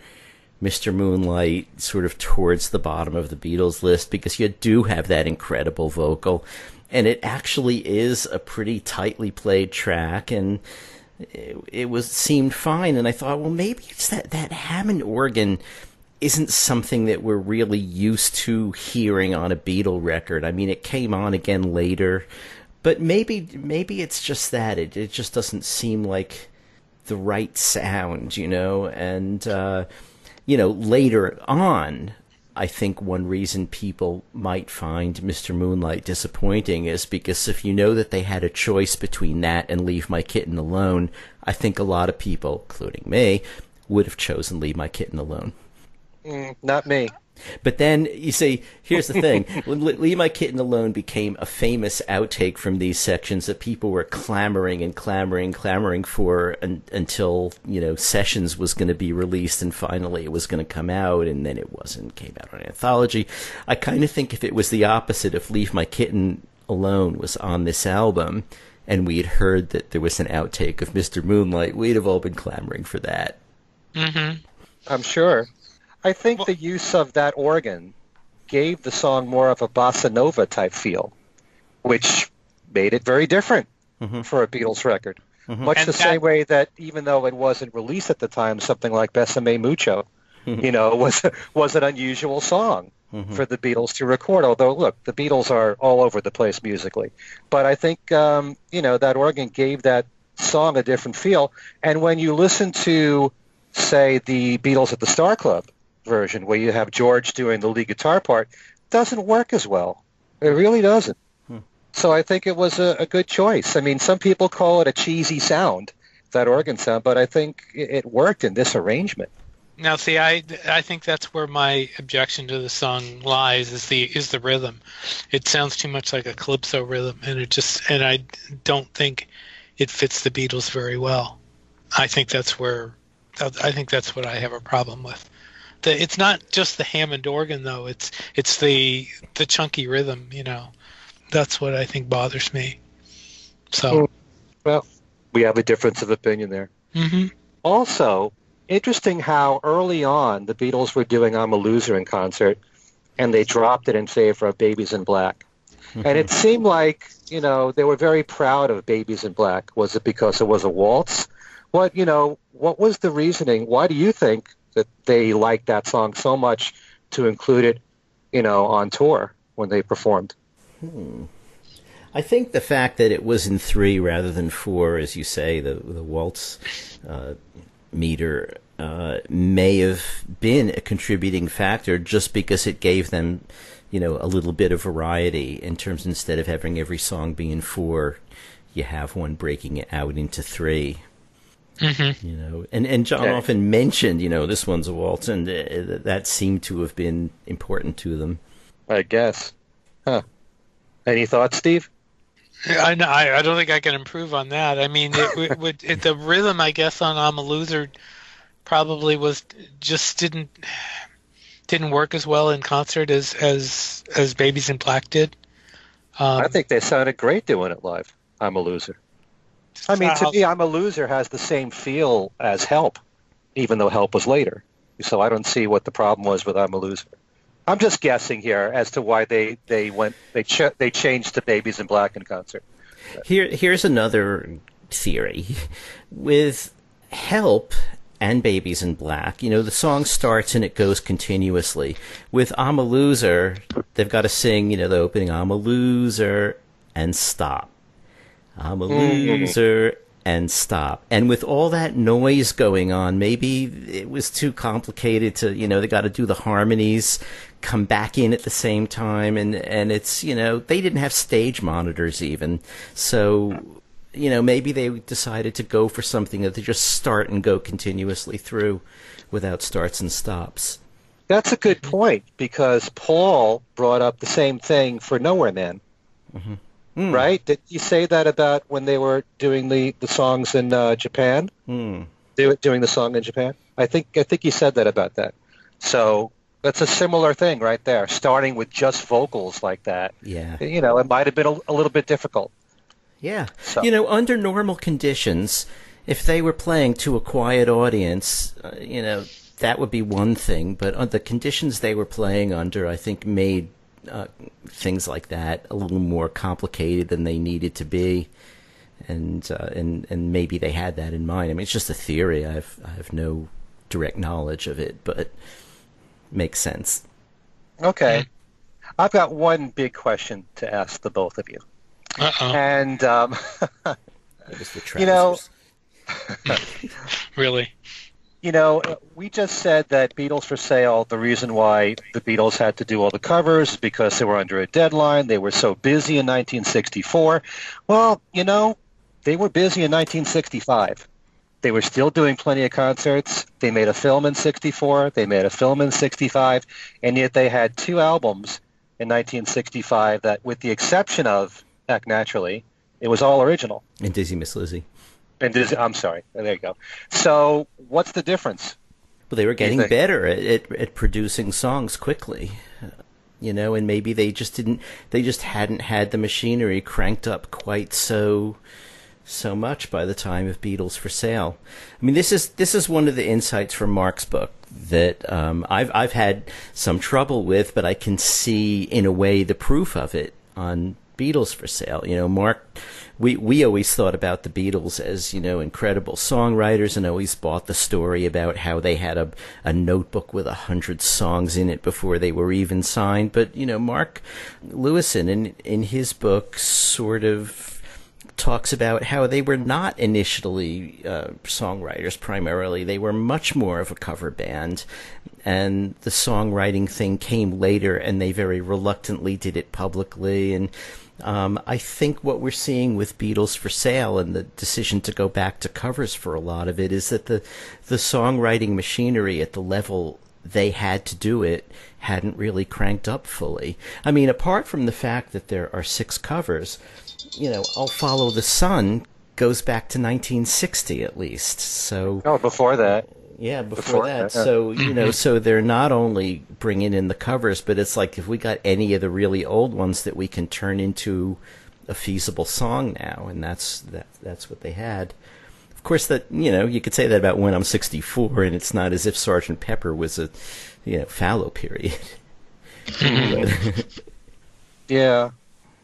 Speaker 2: Mr. Moonlight sort of towards the bottom of the Beatles list? Because you do have that incredible vocal, and it actually is a pretty tightly played track, and it seemed fine. And I thought, well, maybe it's that Hammond organ isn't something that we're really used to hearing on a Beatle record. I mean, it came on again later. But maybe it's just that it just doesn't seem like the right sound, And later on, I think one reason people might find Mr. Moonlight disappointing is because if you know that they had a choice between that and Leave My Kitten Alone, I think a lot of people, including me, would have chosen Leave My Kitten Alone.
Speaker 1: Not me.
Speaker 2: But then, you see, here's the thing. Leave My Kitten Alone became a famous outtake from these sections that people were clamoring for until, Sessions was going to be released, and finally it was going to come out, and then it wasn't. Came out on Anthology. I kind of think if it was the opposite, if Leave My Kitten Alone was on this album, and we had heard that there was an outtake of Mr. Moonlight, we'd have all been clamoring for that.
Speaker 3: Mm-hmm.
Speaker 1: I'm sure. I think the use of that organ gave the song more of a bossa nova type feel, which made it very different for a Beatles record. Much the same way that even though it wasn't released at the time, something like Besame Mucho, was an unusual song for the Beatles to record. Although, look, the Beatles are all over the place musically. But I think, that organ gave that song a different feel. And when you listen to, say, the Beatles at the Star Club version, where you have George doing the lead guitar part, doesn't work as well. It really doesn't. So I think it was a good choice. I mean, some people call it a cheesy sound, that organ sound, but I think it worked in this arrangement.
Speaker 3: Now, see, I think that's where my objection to the song lies, is the rhythm. It sounds too much like a calypso rhythm, and I don't think it fits the Beatles very well. I think that's what I have a problem with. It's not just the Hammond organ, though. It's the chunky rhythm. That's what I think bothers me. So,
Speaker 1: well, we have a difference of opinion there. Also, interesting how early on the Beatles were doing "I'm a Loser" in concert, and they dropped it in favor of "Babies in Black." And it seemed like they were very proud of "Babies in Black." Was it because it was a waltz? What was the reasoning? Why do you think that they liked that song so much to include it, on tour when they performed.
Speaker 2: I think the fact that it was in 3 rather than 4, as you say, the waltz meter, may have been a contributing factor, just because it gave them, a little bit of variety in terms, instead of having every song be in 4, you have one breaking it out into 3.
Speaker 3: Mm-hmm.
Speaker 2: And John often mentioned, this one's a waltz, and that seemed to have been important to them.
Speaker 1: I guess. Huh. Any thoughts, Steve?
Speaker 3: I don't think I can improve on that. I mean, the rhythm, I guess, on I'm a Loser probably didn't work as well in concert as Babies in Black did.
Speaker 1: I think they sounded great doing it live. I'm a Loser. I mean, to me, I'm a Loser has the same feel as Help, even though Help was later. So I don't see what the problem was with I'm a Loser. I'm just guessing here as to why they changed to Babies in Black in concert.
Speaker 2: Here's another theory. With Help and Babies in Black, the song starts and it goes continuously. With I'm a Loser, they've got to sing, the opening I'm a loser and stop. I'm a loser and stop. And with all that noise going on, maybe it was too complicated to, they got to do the harmonies, come back in at the same time, and it's, they didn't have stage monitors even. So, maybe they decided to go for something that they just start and go continuously through without starts and stops.
Speaker 1: That's a good point, because Paul brought up the same thing for Nowhere Man. Mm-hmm. Right? Did you say that about when they were doing the songs in Japan? Doing the song in Japan? I think you said that about that. So that's a similar thing right there, starting with just vocals like that.
Speaker 2: Yeah.
Speaker 1: It might have been a little bit difficult.
Speaker 2: Yeah.
Speaker 1: So.
Speaker 2: Under normal conditions, if they were playing to a quiet audience, that would be one thing. But the conditions they were playing under, I think, made things like that a little more complicated than they needed to be, and maybe they had that in mind. I mean, it's just a theory. I have no direct knowledge of it, but it makes sense.
Speaker 1: Okay, I've got one big question to ask the both of you. And
Speaker 2: it was the trousers.
Speaker 3: Really.
Speaker 1: We just said that Beatles for Sale, the reason why the Beatles had to do all the covers is because they were under a deadline. They were so busy in 1964. Well, they were busy in 1965. They were still doing plenty of concerts. They made a film in 64. They made a film in 65. And yet they had 2 albums in 1965 that, with the exception of Act Naturally, it was all original.
Speaker 2: And Dizzy Miss Lizzy.
Speaker 1: I'm sorry. There you go. So what's the difference?
Speaker 2: Well, they were getting better at producing songs quickly, and maybe they just hadn't had the machinery cranked up quite so much by the time of Beatles for Sale. I mean, this is one of the insights from Mark's book that I've had some trouble with, but I can see in a way the proof of it on Beatles for Sale. Mark, we always thought about the Beatles as, incredible songwriters, and always bought the story about how they had a notebook with 100 songs in it before they were even signed. But, Mark Lewison in his book sort of talks about how they were not initially songwriters primarily. They were much more of a cover band, and the songwriting thing came later, and they very reluctantly did it publicly. And I think what we're seeing with Beatles for Sale and the decision to go back to covers for a lot of it is that the songwriting machinery at the level they had to do it hadn't really cranked up fully. I mean, apart from the fact that there are 6 covers, I'll Follow the Sun goes back to 1960 at least. So
Speaker 1: before that.
Speaker 2: Yeah, before that. So, so they're not only bringing in the covers, but it's like if we got any of the really old ones that we can turn into a feasible song now, and that's what they had. Of course, that you could say that about When I'm 64, and it's not as if Sgt. Pepper was a fallow period.
Speaker 1: Yeah,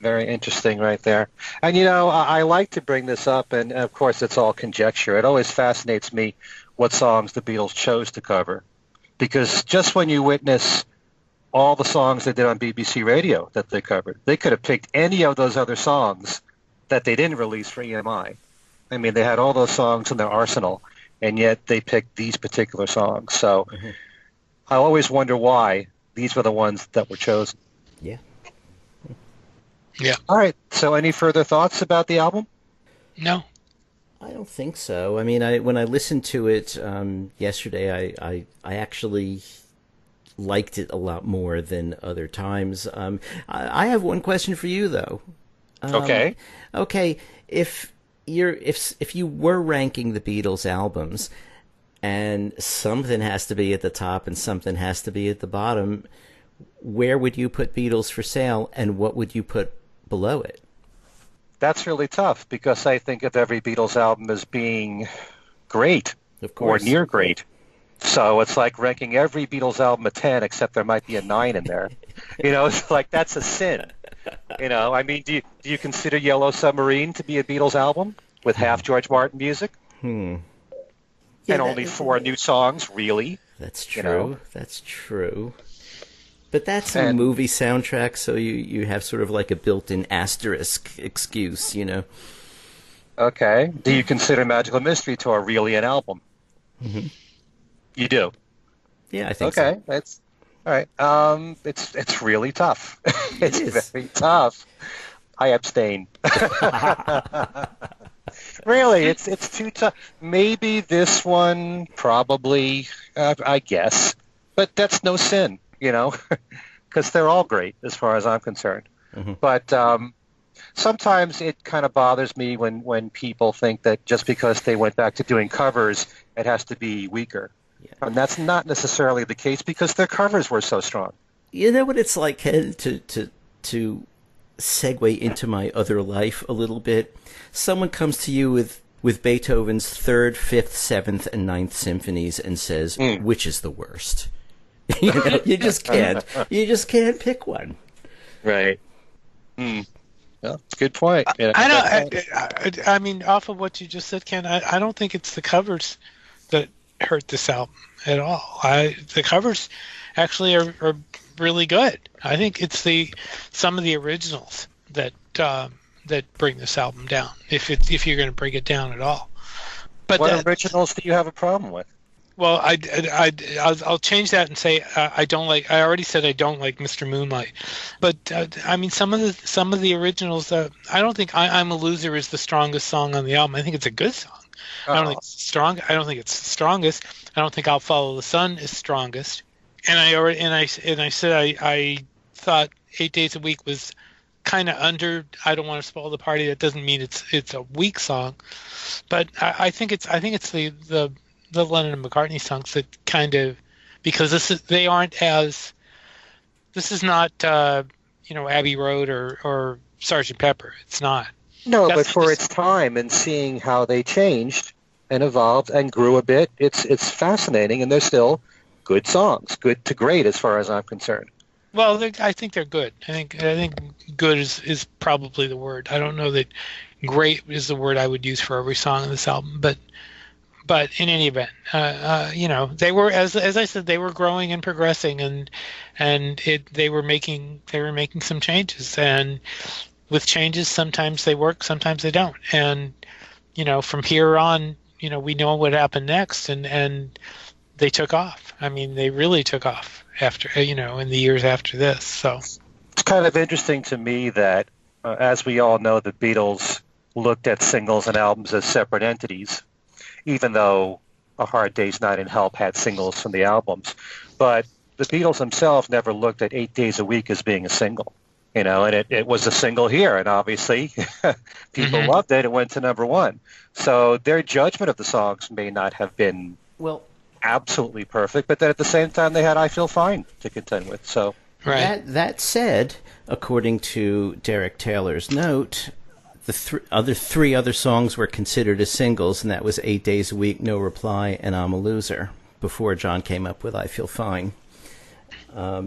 Speaker 1: very interesting right there. And I like to bring this up, and of course it's all conjecture. It always fascinates me what songs the Beatles chose to cover. because just when you witness all the songs they did on BBC Radio that they covered, they could have picked any of those other songs that they didn't release for EMI. I mean, they had all those songs in their arsenal, and yet they picked these particular songs. So I always wonder why these were the ones that were chosen.
Speaker 2: Yeah.
Speaker 3: Yeah.
Speaker 1: All right. So any further thoughts about the album?
Speaker 3: No.
Speaker 2: I don't think so. I mean, when I listened to it yesterday, I actually liked it a lot more than other times. I have one question for you, though.
Speaker 1: Okay.
Speaker 2: Okay. If you were ranking the Beatles albums, and something has to be at the top and something has to be at the bottom, where would you put Beatles for Sale, and what would you put below it?
Speaker 1: That's really tough because I think of every Beatles album as being great or near great. So it's like ranking every Beatles album a 10, except there might be a 9 in there. It's like that's a sin. I mean, do you consider Yellow Submarine to be a Beatles album with half George Martin music?
Speaker 2: Yeah,
Speaker 1: and only 4 new songs, really?
Speaker 2: That's true. That's true. But that's a movie soundtrack, so you have sort of like a built-in asterisk excuse,
Speaker 1: Okay. Do you consider Magical Mystery Tour really an album?
Speaker 2: Mm-hmm.
Speaker 1: You do?
Speaker 2: Yeah, I think so.
Speaker 1: Okay. That's all right. It's really tough. It's very tough. I abstain. Really, it's too tough. Maybe this one, probably, I guess. But that's no sin. Because they're all great as far as I'm concerned. Mm-hmm. But sometimes it kind of bothers me when people think that just because they went back to doing covers, it has to be weaker. Yeah. And that's not necessarily the case because their covers were so strong.
Speaker 2: You know what it's like, Ken, to segue into my other life a little bit? Someone comes to you with Beethoven's 3rd, 5th, 7th, and 9th symphonies and says, which is the worst? You just can't. You just can't pick one.
Speaker 1: Right. Well, good point.
Speaker 3: I mean, off of what you just said, Ken, I don't think it's the covers that hurt this album at all. The covers actually are really good. I think it's some of the originals that bring this album down. If you're going to bring it down at all. But
Speaker 1: what originals do you have a problem with?
Speaker 3: Well, I'll change that and say I don't like. I already said I don't like Mr. Moonlight, but I mean some of the originals. I don't think "I'm a Loser" is the strongest song on the album. I think it's a good song. I don't think it's strong. I don't think it's the strongest. I don't think "I'll Follow the Sun" is strongest. And I said I thought 8 Days a Week was kind of under. I don't want to spoil the party. That doesn't mean it's a weak song, but I think it's the Lennon and McCartney songs that kind of, because this is not Abbey Road or Sgt. Pepper. It's not.
Speaker 1: No, but for its time and seeing how they changed and evolved and grew a bit, it's fascinating, and they're still good songs, good to great as far as I'm concerned.
Speaker 3: Well, I think they're good. I think good is probably the word. I don't know that great is the word I would use for every song on this album, but in any event, they were, as I said, they were growing and progressing, and they were making some changes, and with changes, sometimes they work, sometimes they don't, and from here on, we know what happened next, and they took off. I mean, they really took off after, in the years after this. So
Speaker 1: it's kind of interesting to me that, as we all know, the Beatles looked at singles and albums as separate entities, even though A Hard Day's Night and Help had singles from the albums. But the Beatles themselves never looked at 8 Days a Week as being a single, and it was a single here, and obviously people loved it. It went to number 1. So their judgment of the songs may not have been absolutely perfect, but then at the same time they had I Feel Fine to contend with. So
Speaker 2: that said, according to Derek Taylor's note, the three other songs were considered as singles, and that was 8 Days a Week, No Reply, and I'm a Loser, before John came up with I Feel Fine. I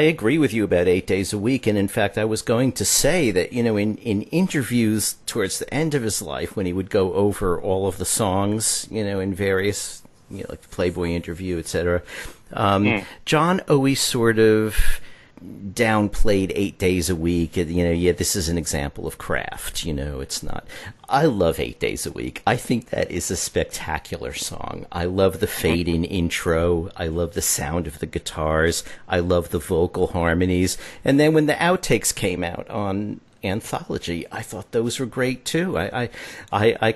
Speaker 2: agree with you about 8 Days a Week, and in fact I was going to say that, in interviews towards the end of his life, when he would go over all of the songs, in various like the Playboy interview, etc. John always sort of downplayed 8 days a week. This is an example of craft. It's not. I love 8 days a week. I think that is a spectacular song. I love the fade-in intro. I love the sound of the guitars. I love the vocal harmonies. And then when the outtakes came out on Anthology, I thought those were great too. I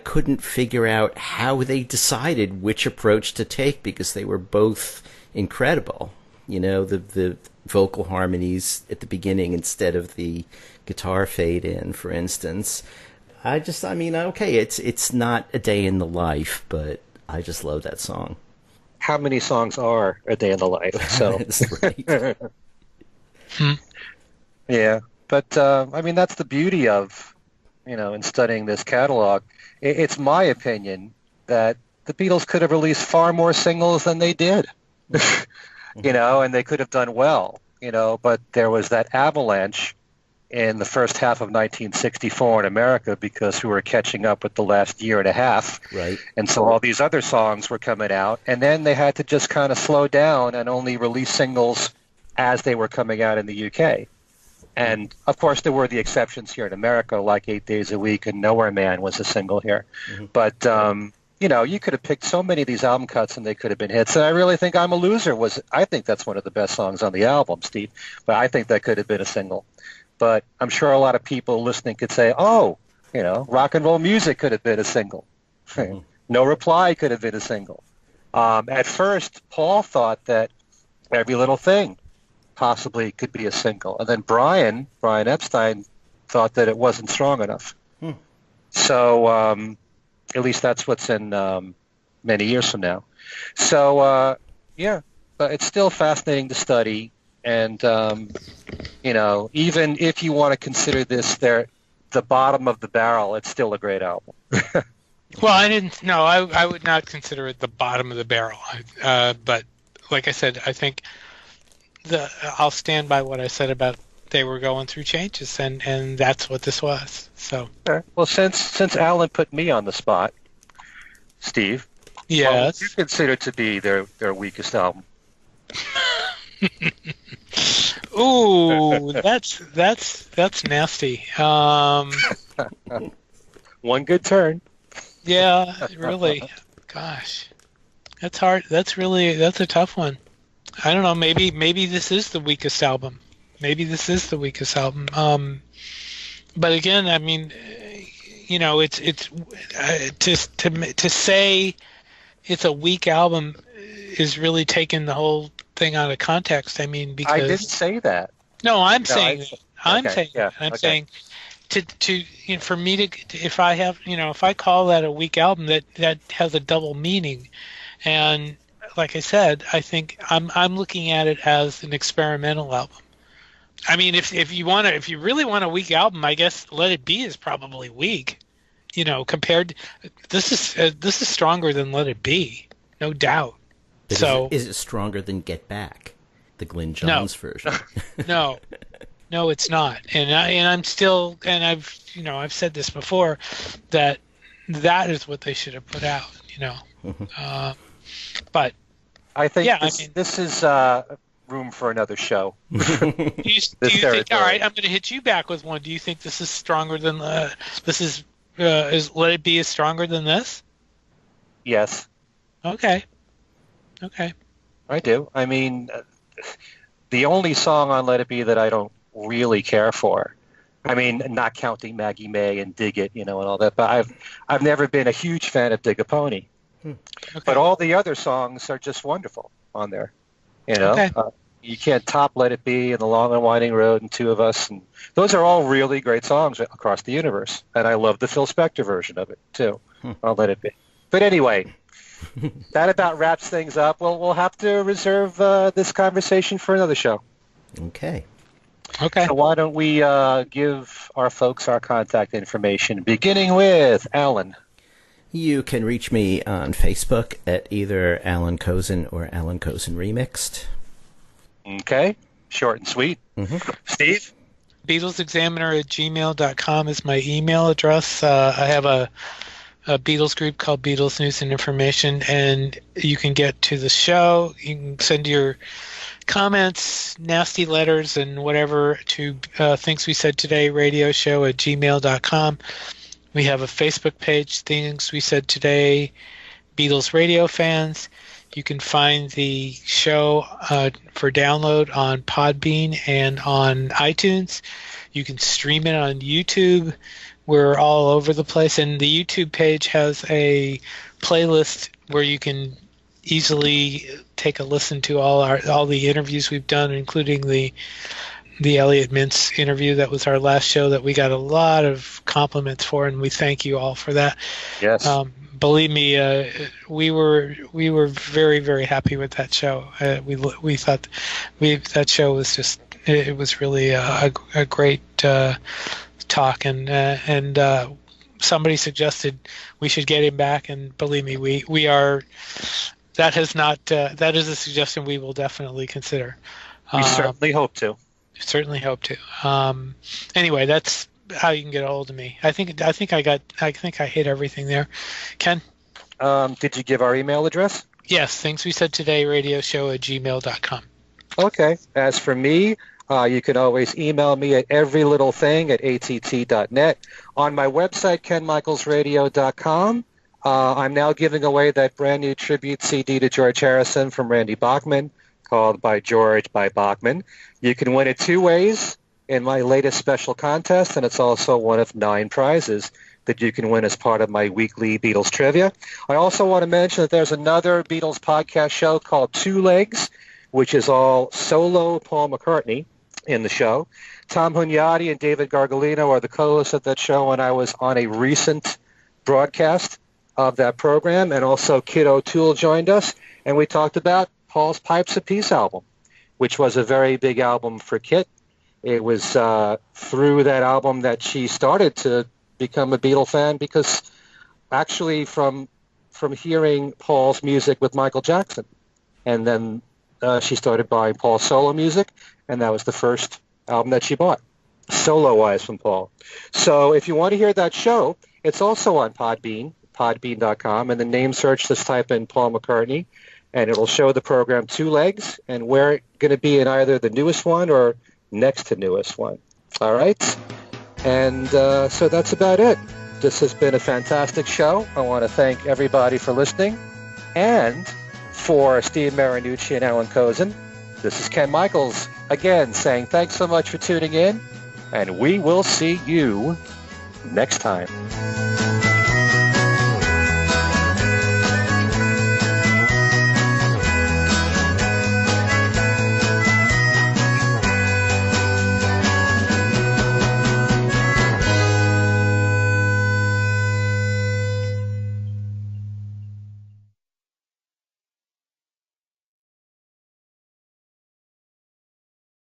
Speaker 2: couldn't figure out how they decided which approach to take because they were both incredible. The vocal harmonies at the beginning instead of the guitar fade in, for instance. Okay, it's not a day in the life, but I just love that song.
Speaker 1: How many songs are a day in the life? So
Speaker 2: That's right.
Speaker 1: Yeah, but that's the beauty of, in studying this catalog. It's my opinion that the Beatles could have released far more singles than they did. And they could have done well, but there was that avalanche in the first half of 1964 in America because we were catching up with the last year and a half.
Speaker 2: Right.
Speaker 1: And so all these other songs were coming out, and then they had to just kind of slow down and only release singles as they were coming out in the UK. And, of course, there were the exceptions here in America, like 8 Days a Week and Nowhere Man was a single here. Mm-hmm. But, you could have picked so many of these album cuts and they could have been hits. And I really think I'm a Loser I think that's one of the best songs on the album, Steve. But I think that could have been a single. But I'm sure a lot of people listening could say, Rock and Roll Music could have been a single. Mm-hmm. No Reply could have been a single. At first, Paul thought that Every Little Thing possibly could be a single. And then Brian Epstein, thought that it wasn't strong enough. So at least that's what's in many years from now. So, but it's still fascinating to study. And, even if you want to consider this the bottom of the barrel, it's still a great album.
Speaker 3: Well, I would not consider it the bottom of the barrel. But like I said, I think I'll stand by what I said about they were going through changes, and that's what this was. So,
Speaker 1: well, since Alan put me on the spot, Steve,
Speaker 3: yes,
Speaker 1: what would you consider to be their weakest album?
Speaker 3: Ooh, that's nasty.
Speaker 1: One good turn.
Speaker 3: Yeah, really. Gosh, that's hard. That's a tough one. I don't know. Maybe this is the weakest album. But again, it's to say it's a weak album is really taking the whole thing out of context. Because
Speaker 1: I didn't say that.
Speaker 3: No, I'm saying for me to if I call that a weak album, that has a double meaning, and like I said, I think I'm looking at it as an experimental album. If you really want a weak album, I guess Let It Be is probably weak. Compared, this is stronger than Let It Be, no doubt.
Speaker 2: Is it stronger than Get Back, the Glyn Johns version?
Speaker 3: No, it's not. And I'm still, and I've said this before, that is what they should have put out. But
Speaker 1: I think this is room for another show.
Speaker 3: Do you think? All right, I'm going to hit you back with one. Do you think this is stronger than is Let It Be is stronger than this?
Speaker 1: Yes.
Speaker 3: Okay.
Speaker 1: I do. The only song on Let It Be that I don't really care for, not counting Maggie May and Dig It, and all that, but I've never been a huge fan of Dig a Pony. Okay. But all the other songs are just wonderful on there.
Speaker 3: Okay.
Speaker 1: You can't top Let It Be and The Long and Winding Road and Two of Us, and those are all really great songs across the universe. And I love the Phil Spector version of it too. On Let It Be. But anyway, that about wraps things up. Well, we'll have to reserve this conversation for another show.
Speaker 2: Okay.
Speaker 1: So why don't we give our folks our contact information, beginning with Alan.
Speaker 2: You can reach me on Facebook at either Alan Kozin or Alan Kozin Remixed.
Speaker 1: Okay. Short and sweet.
Speaker 2: Mm-hmm.
Speaker 1: Steve?
Speaker 3: BeatlesExaminer@gmail.com is my email address. I have a a Beatles group called Beatles News and Information, and you can get to the show. You can send your comments, nasty letters, and whatever to Things We Said Today radio show at gmail.com. We have a Facebook page, Things We Said Today Beatles Radio Fans. You can find the show for download on Podbean and on iTunes. You can stream it on YouTube. We're all over the place, and the YouTube page has a playlist where you can easily take a listen to all the interviews we've done, including the Elliot Mintz interview. That was our last show that we got a lot of compliments for, and we thank you all for that.
Speaker 1: Yes.
Speaker 3: Believe me, we were very, very happy with that show. We thought that show was just, it was really a great talk, and somebody suggested we should get him back, and believe me, we are. That is a suggestion we will definitely consider.
Speaker 1: We certainly hope to.
Speaker 3: Certainly hope to. Anyway, that's how you can get a hold of me. I think I hit everything there. Ken?
Speaker 1: Did you give our email address?
Speaker 3: Yes, Things We Said Today radio show at gmail.com.
Speaker 1: Okay. As for me, you can always email me at everylittlething@att.net. On my website, kenmichaelsradio.com, I'm now giving away that brand new tribute CD to George Harrison from Randy Bachman called By George by Bachman. You can win it two ways in my latest special contest, and it's also one of 9 prizes that you can win as part of my weekly Beatles trivia. I also want to mention that there's another Beatles podcast show called Two Legs, which is all solo Paul McCartney in the show. Tom Hunyadi and David Gargolino are the co-hosts of that show, and I was on a recent broadcast of that program, and also Kid O'Toole joined us, and we talked about Paul's Pipes of Peace album, which was a very big album for Kit. It was through that album that she started to become a Beatle fan, because actually from hearing Paul's music with Michael Jackson, and then she started buying Paul's solo music, and that was the first album that she bought, solo-wise, from Paul. So if you want to hear that show, it's also on Podbean, podbean.com, and the name search, just type in Paul McCartney, and it'll show the program Two Legs, and we're going to be in either the newest one or next to newest one. All right? And so that's about it. This has been a fantastic show. I want to thank everybody for listening. And for Steve Marinucci and Alan Kozin, this is Ken Michaels again saying thanks so much for tuning in, and we will see you next time.